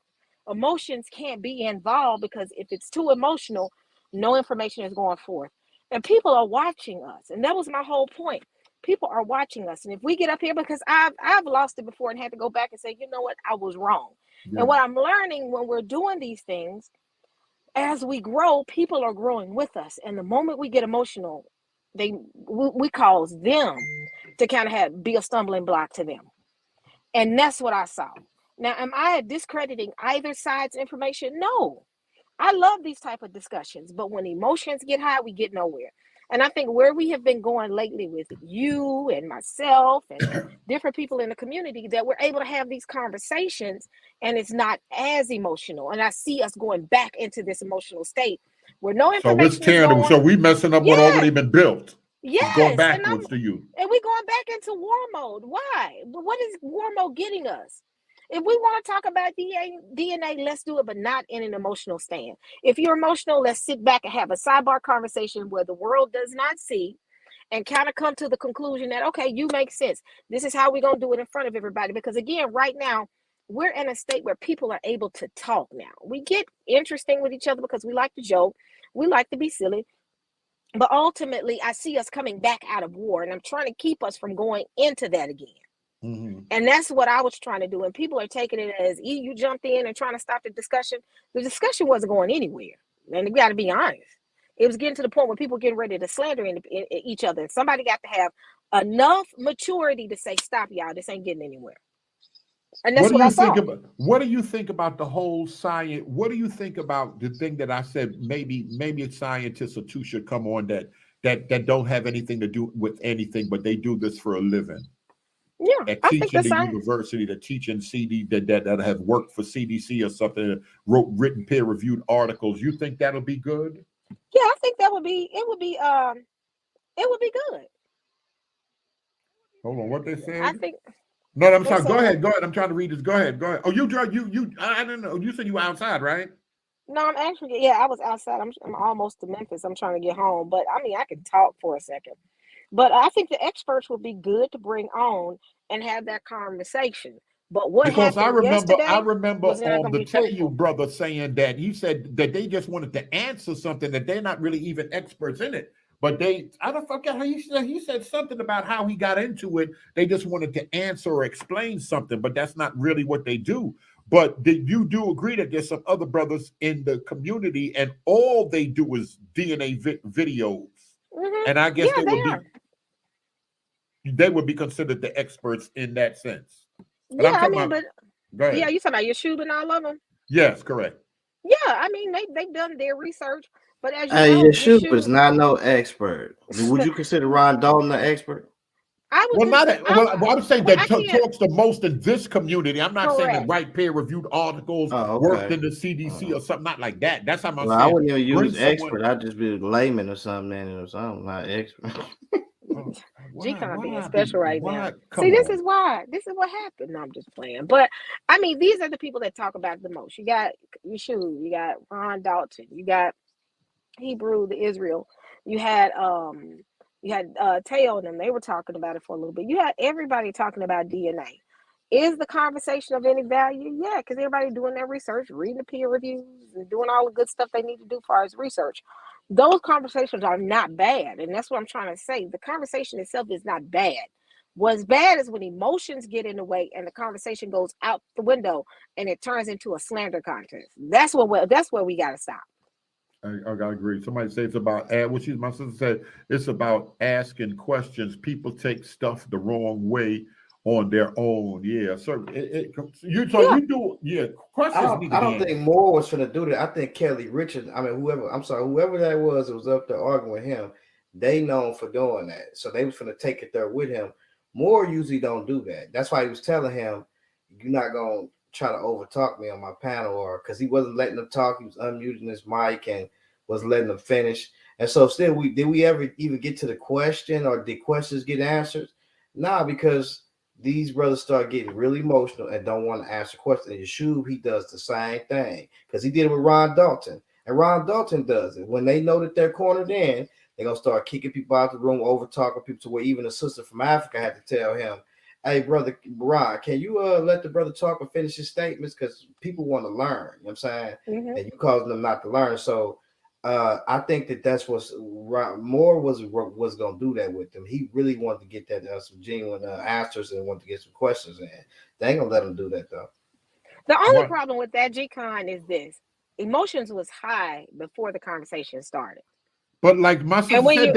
emotions can't be involved, because if it's too emotional, no information is going forth. And people are watching us. And that was my whole point. People are watching us. And if we get up here, because I've lost it before and had to go back and say, you know what, I was wrong. And what I'm learning when we're doing these things, as we grow, people are growing with us. And the moment we get emotional, we cause them to kind of be a stumbling block to them. And that's what I saw. Now, am I discrediting either side's information? No. I love these type of discussions, but when emotions get high, we get nowhere. And I think where we have been going lately with you and myself and different people in the community, that we're able to have these conversations and it's not as emotional. And I see us going back into this emotional state where no information so we messing up what already been built. Yes. It's going backwards to you. And we're going back into war mode. Why? What is war mode getting us? If we want to talk about DNA, let's do it, but not in an emotional stand. If you're emotional, let's sit back and have a sidebar conversation where the world does not see, and kind of come to the conclusion that, okay, you make sense. This is how we're going to do it in front of everybody. Because again, right now, we're in a state where people are able to talk now. We get interesting with each other because we like to joke. We like to be silly. But ultimately, I see us coming back out of war, and I'm trying to keep us from going into that again. Mm-hmm. And that's what I was trying to do. And people are taking it as you jumped in and trying to stop the discussion. The discussion wasn't going anywhere. And we got to be honest. It was getting to the point where people getting ready to slander each other. Somebody got to have enough maturity to say, stop, y'all. This ain't getting anywhere. And that's what I saw. What do you think about the whole science? What do you think about the thing that I said? Maybe a scientist or two should come on that don't have anything to do with anything, but they do this for a living. Yeah, that teach in the university, that teach in CD, that have worked for CDC or something, written peer-reviewed articles. You think that'll be good? Yeah, I think that would be. It would be good. Hold on, what they said? I think. No, I'm sorry. Go ahead. I'm trying to read this. Go ahead. Oh, you. I don't know. You said you were outside, right? No, I'm actually. Yeah, I was outside. I'm almost to Memphis. I'm trying to get home, but I mean, I can talk for a second. But I think the experts would be good to bring on and have that conversation. But because I remember the Tayu brother saying that he said that they just wanted to answer something that they're not really even experts in it. But I don't forget how he said something about how he got into it. They just wanted to answer or explain something, but that's not really what they do. But you do agree that there's some other brothers in the community and all they do is DNA videos. Mm-hmm. And I guess they would be considered the experts in that sense. But yeah, I mean, but yeah, you talking about Yeshua and all of them? Yes, correct. Yeah, I mean they've done their research, but as you Hey, know, Yeshua is not no expert. Would you consider Ron Dalton an expert? I would Well, just, I'm saying well, that I can't. talks the most in this community. I'm not saying that Correct. write peer-reviewed articles, Oh, worked okay. in the CDC or something, not like that. That's how I'm Well, I saying. wouldn't even Bring use someone. expert. I'd just be layman or something, or something, not expert. G-Con being special right now. Come See, this on. is why. This is what happened. No, I'm just playing. But I mean, these are the people that talk about it the most. You got Yeshua, you got Ron Dalton, you got Hebrew, the Israel, you had Teo and them. They were talking about it for a little bit. You had everybody talking about DNA. Is the conversation of any value? Yeah, because everybody doing their research, reading the peer reviews, and doing all the good stuff they need to do as far as research. Those conversations are not bad, and that's what I'm trying to say. The conversation itself is not bad. What's bad is when emotions get in the way and the conversation goes out the window and it turns into a slander contest. That's where we got to stop. I agree. Somebody said it's about my sister said it's about asking questions. People take stuff the wrong way on their own. Yeah. So you do. Yeah. Questions. I don't think Moore was going to do that. I think Kelly Richard. I mean, whoever that was up there arguing with him, they known for doing that. So they was going to take it there with him. Moore usually don't do that. That's why he was telling him, "You're not going to try to overtalk me on my panel," or because he wasn't letting them talk. He was unmuting his mic and was letting them finish. And so still, did we ever even get to the question, or did questions get answered? Nah, because these brothers start getting really emotional and don't want to answer questions. And Yeshua, he does the same thing because he did it with Ron Dalton. And Ron Dalton does it. When they know that they're cornered in, they're going to start kicking people out the room, over talking people to where even a sister from Africa had to tell him, "Hey, brother Ron, can you let the brother talk and finish his statements? Because people want to learn." You know what I'm saying? Mm-hmm. And you causing them not to learn. So I think that's what Moore was going to do that with them. He really wanted to get that some genuine answers and wanted to get some questions in. They ain't going to let him do that, though. The only problem with that, G-Con, is this. Emotions was high before the conversation started. But like my sister said,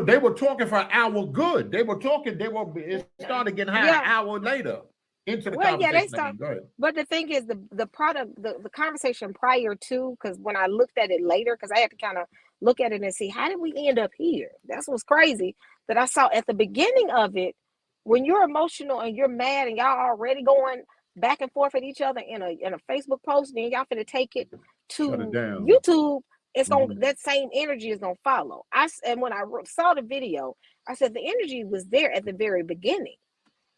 they were talking for an hour good. It started getting high an hour later into the conversation. Go ahead. But the thing is, the conversation prior to, because when I looked at it later, because I had to kind of look at it and see, how did we end up here? That's what's crazy, that I saw at the beginning of it, when you're emotional and you're mad and y'all already going back and forth at each other in a Facebook post, then y'all finna take it to YouTube. It's gonna that same energy is gonna follow. And when I saw the video, I said the energy was there at the very beginning,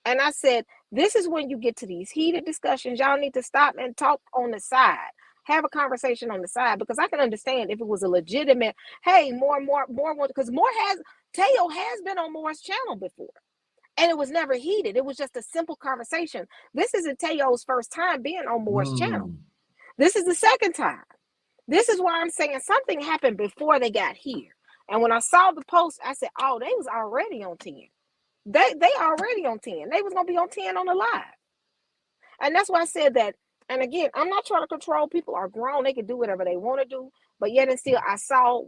and I said this is when you get to these heated discussions. Y'all need to stop and talk on the side, have a conversation on the side, because I can understand if it was a legitimate, hey, more, because Teo has been on Moore's channel before. And it was never heated. It was just a simple conversation. This isn't Teo's first time being on Moore's channel. This is the second time. This is why I'm saying something happened before they got here. And when I saw the post, I said, oh, they was already on 10. They already on 10. They was going to be on 10 on the live. And that's why I said that. And again, I'm not trying to control. People are grown. They can do whatever they want to do. But yet and still, I saw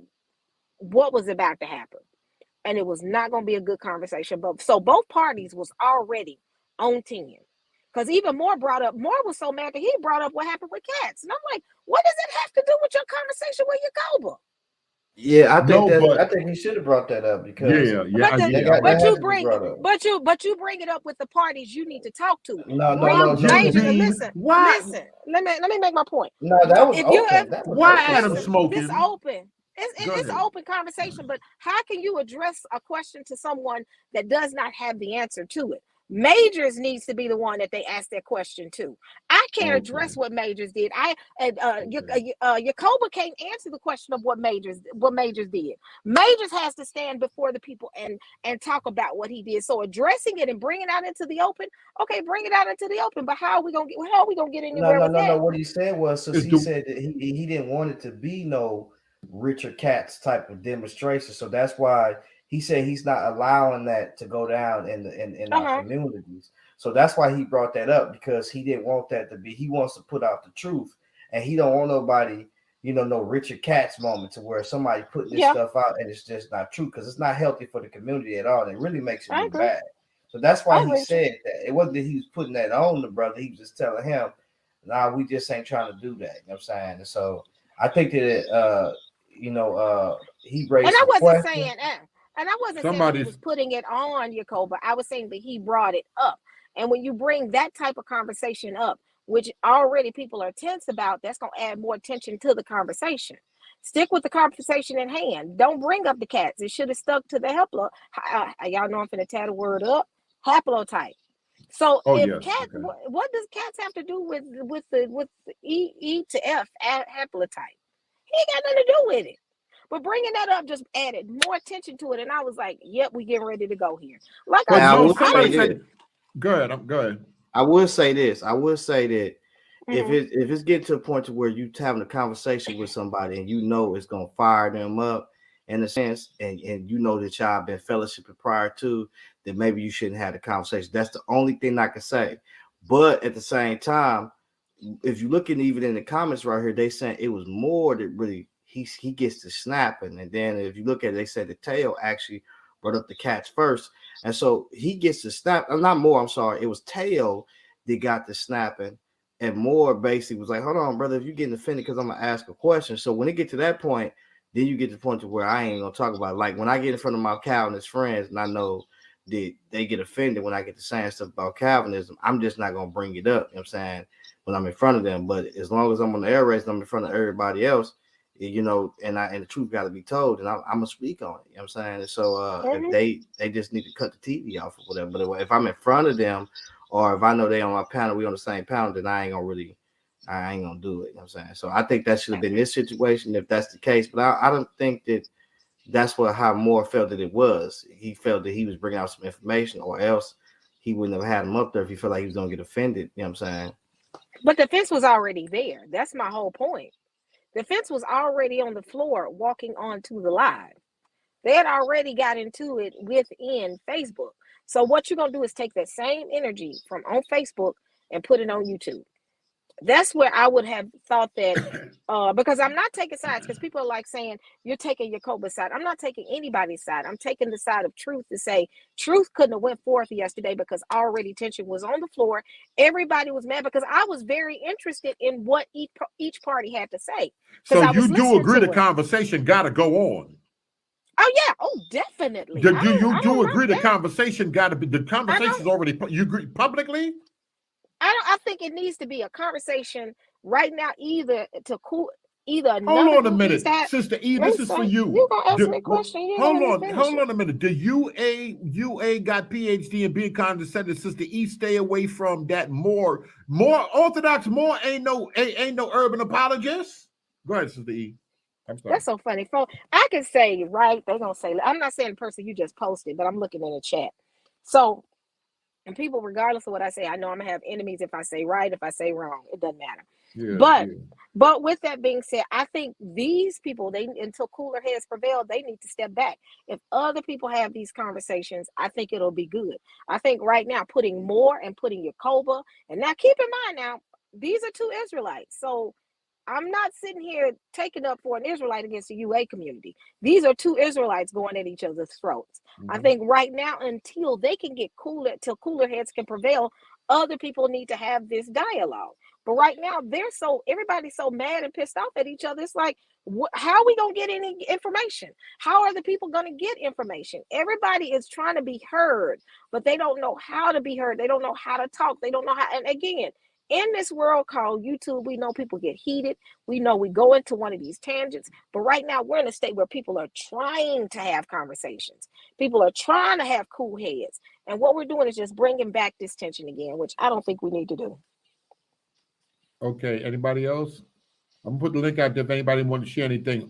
what was about to happen. And it was not going to be a good conversation. But so both parties was already on 10. Because even Moore was so mad that he brought up what happened with cats. And I'm like, what does it have to do with your conversation with Yacoba? Yeah, I think he should have brought that up because but you bring it up with the parties you need to talk to. No. Listen. Let me make my point. No, that was open. Why Adam smoking? It's open. It's an open conversation, but how can you address a question to someone that does not have the answer to it? Majors needs to be the one that they ask their question to. I can't address what Majors did. Yacoba can't answer the question of what Majors did. Majors has to stand before the people and talk about what he did. So addressing it and bringing it out into the open, okay, bring it out into the open. But how are we gonna get anywhere with that? No. What he said was, he said that he didn't want it to be no Richard Katz type of demonstration. So that's why he said he's not allowing that to go down in our communities. So that's why he brought that up, because he didn't want that to be. He wants to put out the truth, and he don't want nobody, no Richard Katz moment to where somebody putting this stuff out and it's just not true, because it's not healthy for the community at all. And it really makes it look bad. So that's why he said that. It wasn't that he was putting that on the brother. He was just telling him, Nah, we just ain't trying to do that. You know what I'm saying? And so I think that he raised And I some wasn't questions. saying, and I wasn't saying that he was putting it on Jacoba. I was saying that he brought it up. And when you bring that type of conversation up, which already people are tense about, that's going to add more tension to the conversation. Stick with the conversation in hand. Don't bring up the cats. It should have stuck to the y'all know I'm finna tat a word up. Haplotype. So cats, what does cats have to do with the E to F haplotype? He ain't got nothing to do with it. But bringing that up just added more attention to it, and I was like, "Yep, we getting ready to go here." Like go ahead. I would say this. I would say that if it's getting to a point to where you having a conversation with somebody and you know it's gonna fire them up in a sense, and you know that y'all been fellowshipping prior to, then maybe you shouldn't have the conversation. That's the only thing I can say. But at the same time, if you look at even in the comments right here, they saying it was more that really he gets to snapping, and then if you look at it, they said the tail actually brought up the cats first, and so he gets to snap. Not more. I'm sorry, it was tail that got the snapping, and more basically was like, "Hold on, brother, if you're getting offended because I'm gonna ask a question." So when it get to that point, then you get to the point to where I ain't gonna talk about it. Like when I get in front of my Calvinist friends, and I know that they get offended when I get to saying stuff about Calvinism, I'm just not gonna bring it up. You know what I'm saying? When I'm in front of them, but as long as I'm on the air race and I'm in front of everybody else, you know, and the truth got to be told, and I'm gonna speak on it. You know what I'm saying? And so if they just need to cut the TV off or whatever. But if I'm in front of them, or if I know they on my panel, we on the same panel, then I ain't gonna do it. You know what I'm saying? So I think that should have been this situation if that's the case. But I don't think that that's how Moore felt that it was. He felt that he was bringing out some information, or else he wouldn't have had him up there if he felt like he was gonna get offended. You know what I'm saying? But the fence was already there. That's my whole point. The fence was already on the floor walking onto the live. They had already got into it within Facebook. So what you're going to do is take that same energy from on Facebook and put it on YouTube. That's where I would have thought that, because I'm not taking sides, because people are like saying, you're taking Jacoba's side. I'm not taking anybody's side. I'm taking the side of truth to say truth couldn't have went forth yesterday because already tension was on the floor. Everybody was mad because I was very interested in what each party had to say. So you do agree the conversation got to go on? Oh yeah, oh definitely. You do agree the conversation got to be, the conversation's already, you agree publicly? I think it needs to be a conversation right now, either hold on a minute, Sister E. This is for you. You gonna ask me a question? Hold on a minute. The UA got PhD in being condescending. Sister E, stay away from that. More orthodox. More ain't no urban apologist. Go ahead, Sister E. I'm sorry. That's so funny. I can say right. They're gonna say. I'm not saying the person you just posted, but I'm looking in the chat. So. And people, regardless of what I say, I know I'm gonna have enemies if I say right, if I say wrong. It doesn't matter. But with that being said, I think these people, until cooler heads prevail, they need to step back. If other people have these conversations, I think it'll be good. I think right now putting Moore and putting Jacoba, and now keep in mind now, these are two Israelites. So I'm not sitting here taking up for an Israelite against the UA community. These are two Israelites going at each other's throats. I think right now, until they can get cooler, till cooler heads can prevail, other people need to have this dialogue. But right now, everybody's so mad and pissed off at each other. It's like, how are we going to get any information? How are the people going to get information? Everybody is trying to be heard, but they don't know how to be heard. They don't know how to talk. They don't know how. And again, in this world called YouTube, we know people get heated. We know we go into one of these tangents. But right now, we're in a state where people are trying to have conversations. People are trying to have cool heads. And what we're doing is just bringing back this tension again, which I don't think we need to do. Okay. Anybody else? I'm going to put the link out there if anybody wants to share anything.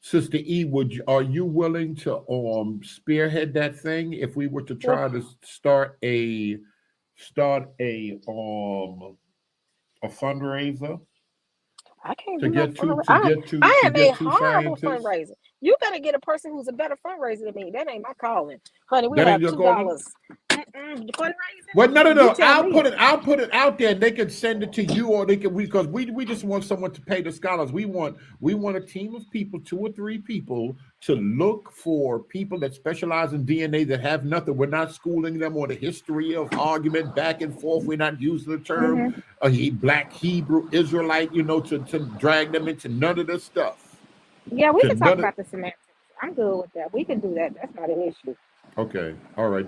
Sister E, are you willing to spearhead that thing if we were to try to start a fundraiser? I can't do no fundraiser. I am a horrible fundraiser. You better get a person who's a better fundraiser than me. That ain't my calling, honey. We have $2. Well, no. I'll put it out there, and they can send it to you, or they can because we just want someone to pay the scholars. We want a team of people, 2 or 3 people, to look for people that specialize in DNA that have nothing. We're not schooling them on the history of argument back and forth. We're not using the term Black Hebrew Israelite, to drag them into none of this stuff. Yeah, we can talk about the semantics. I'm good with that. We can do that. That's not an issue. Okay. All right.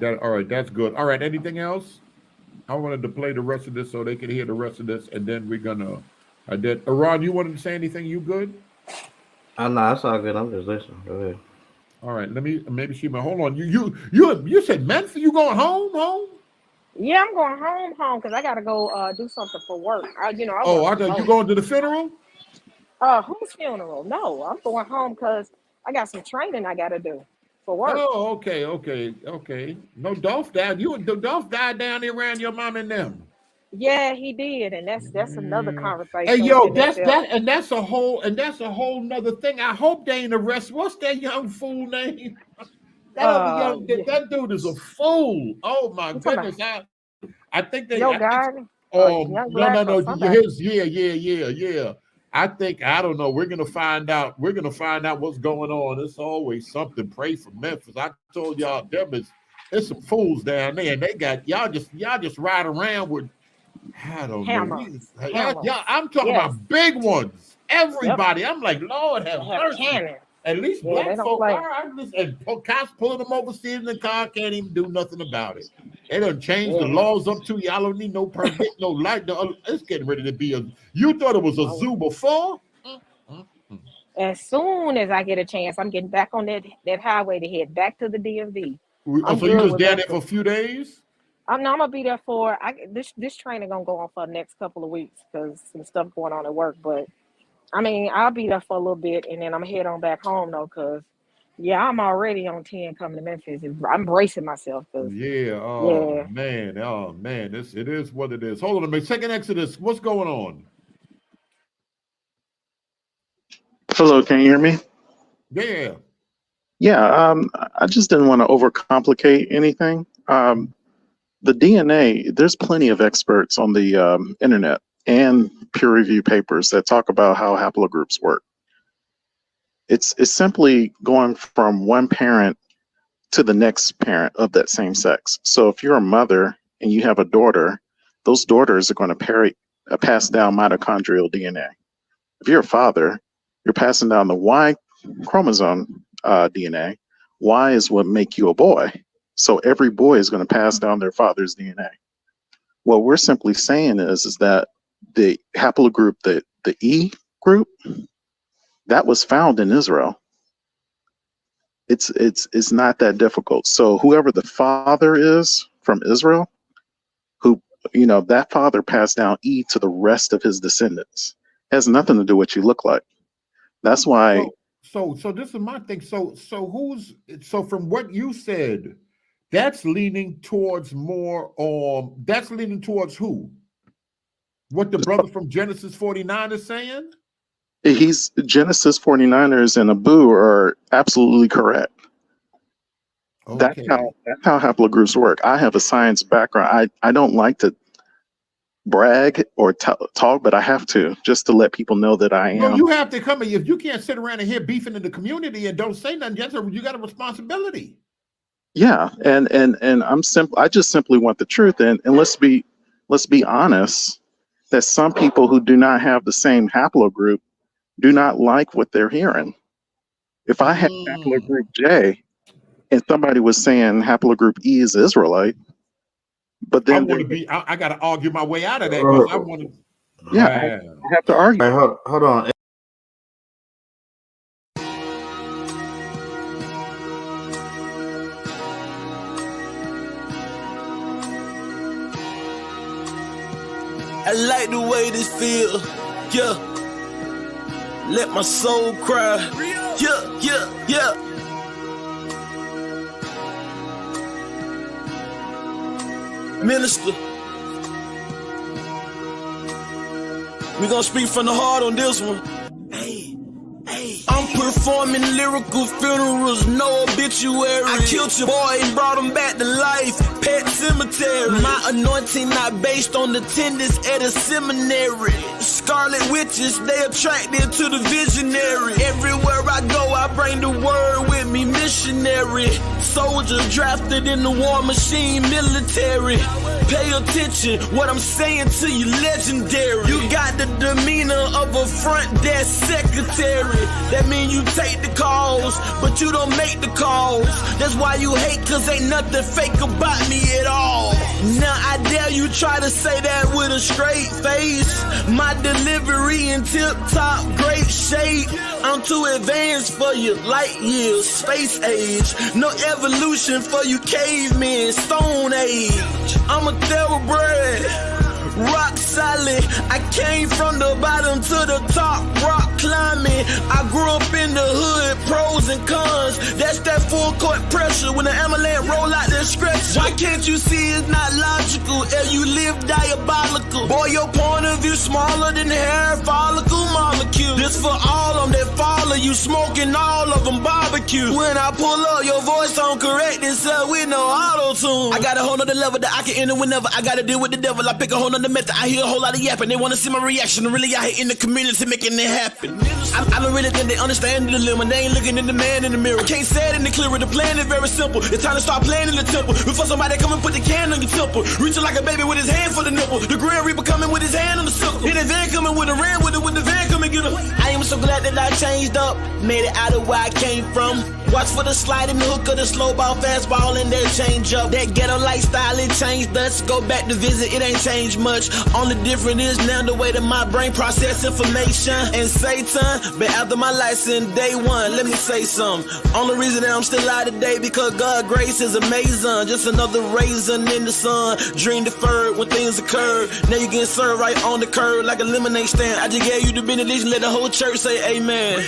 That's good. All right. Anything else? I wanted to play the rest of this so they could hear the rest of this, and then we're gonna. Iran, you wanted to say anything? You good? No, that's all good. I'm just listening. Go ahead. All right. Maybe she. Hold on. You said Memphis? You going home? Yeah, I'm going home because I gotta go do something for work. I thought you going to the funeral? Whose funeral? No, I'm going home because I got some training I gotta do for work. Oh, okay. No, Dolph died. Dolph died down there around your mom and them. Yeah, he did, and that's another conversation. Hey, yo, that's a whole nother thing. I hope they ain't arrested. What's that young fool name? That dude is a fool. Oh my goodness! I think they. Yo, guy. No. Yeah. I don't know. We're gonna find out. What's going on. It's always something. Pray for Memphis. I told y'all, there's some fools down there, and they got y'all just ride around with. I don't know. I'm talking about big ones. Everybody. Yep. I'm like, Lord have mercy. Cannon. At least black folk are. And cops pulling them overseas in the car can't even do nothing about it. They done changed the laws up to y'all don't need no permit, no light. It's getting ready to be you thought it was a zoo before? As soon as I get a chance, I'm getting back on that highway to head back to the DMV. So you just down there for a few days? I'm gonna be there for this training gonna go on for the next couple of weeks because some stuff going on at work. But I mean, I'll be there for a little bit and then I'm gonna head on back home though, because I'm already on 10 coming to Memphis. I'm bracing myself. Man, it is what it is. Hold on a minute. Second Exodus, what's going on? Hello, can you hear me? Yeah. I just didn't want to overcomplicate anything. The DNA, there's plenty of experts on the internet and peer-reviewed papers that talk about how haplogroups work. It's simply going from one parent to the next parent of that same sex. So if you're a mother and you have a daughter, those daughters are going to pass down mitochondrial DNA. If you're a father, you're passing down the Y chromosome DNA. Y is what make you a boy. So every boy is going to pass down their father's DNA. What we're simply saying is that the haplogroup, the E group, that was found in Israel. It's not that difficult. So whoever the father is from Israel, who that father passed down E to the rest of his descendants. It has nothing to do with what you look like. That's why. So this is my thing. So from what you said, that's leaning towards more. That's leaning towards who? What the brother from Genesis 49 is saying? Genesis 49ers and Abu are absolutely correct. Okay. That's how haplogroups work. I have a science background. I don't like to brag or talk, but I have to just to let people know that I am. No, you have to come. If you can't sit around and hear beefing in the community and don't say nothing, you got a responsibility. Yeah, and I just simply want the truth, and let's be honest that some people who do not have the same haplogroup do not like what they're hearing. If I had haplogroup J and somebody was saying haplogroup E is Israelite, but then I got to argue my way out of that because I want to. Yeah, I have to argue. Right, hold on. I like the way this feel, yeah. Let my soul cry, yeah. Minister, we gonna speak from the heart on this one. Hey, I'm Performing lyrical funerals, no obituary. I killed your boy and brought him back to life. Pet cemetery. My anointing not based on attendance at a seminary. Scarlet witches, they attracted to the visionary. Everywhere I go, I bring the word with me, missionary. Soldier drafted in the war machine, military. Pay attention, what I'm saying to you, legendary. You got the demeanor of a front desk secretary. That mean you take the calls, but you don't make the calls. That's why you hate, cause ain't nothing fake about me at all. Now I dare you try to say that with a straight face. My delivery in tip-top great shape. I'm too advanced for you, light years, space age. No evolution for you cavemen, stone age. I'm a thoroughbred, rock solid. I came from the bottom to the top, rock climbing. I grew up in the hood, pros and cons. That's that full court pressure when the ambulance roll out the stretcher. Why can't you see it's not logical? And you live diabolical. Boy, your point of view smaller than the hair follicle molecule. This for all of them that follow you, smoking all of them barbecue. When I pull up, your voice don't correct itself with no auto-tune. I got a whole nother level that I can enter whenever I gotta deal with the devil. I pick a whole nother method. I hear a whole lot of yapping. They wanna see my reaction. I'm really out here in the community making it happen. I don't really think they understand the dilemma. They ain't looking at the man in the mirror. Can't say it any clearer. The plan is very simple. It's time to start playing in the temple. Before somebody come and put the can on your temple. Reaching like a baby with his hand for the nipple. The Grand Reaper coming with his hand on the sickle. In the van coming with a ram with it. With the van coming get him. I am so glad that I changed up. Made it out of where I came from. Watch for the slide and the hook of the slow ball, fastball, and that change up. That ghetto lifestyle, it changed us. Go back to visit, it ain't changed much. Only difference is now the way that my brain process information. And Satan, been after my license day one. Let me say something. Only reason that I'm still alive today because God's grace is amazing. Just another raisin in the sun. Dream deferred when things occurred. Now you getting served right on the curb like a lemonade stand. I just gave you the benediction, let the whole church say amen.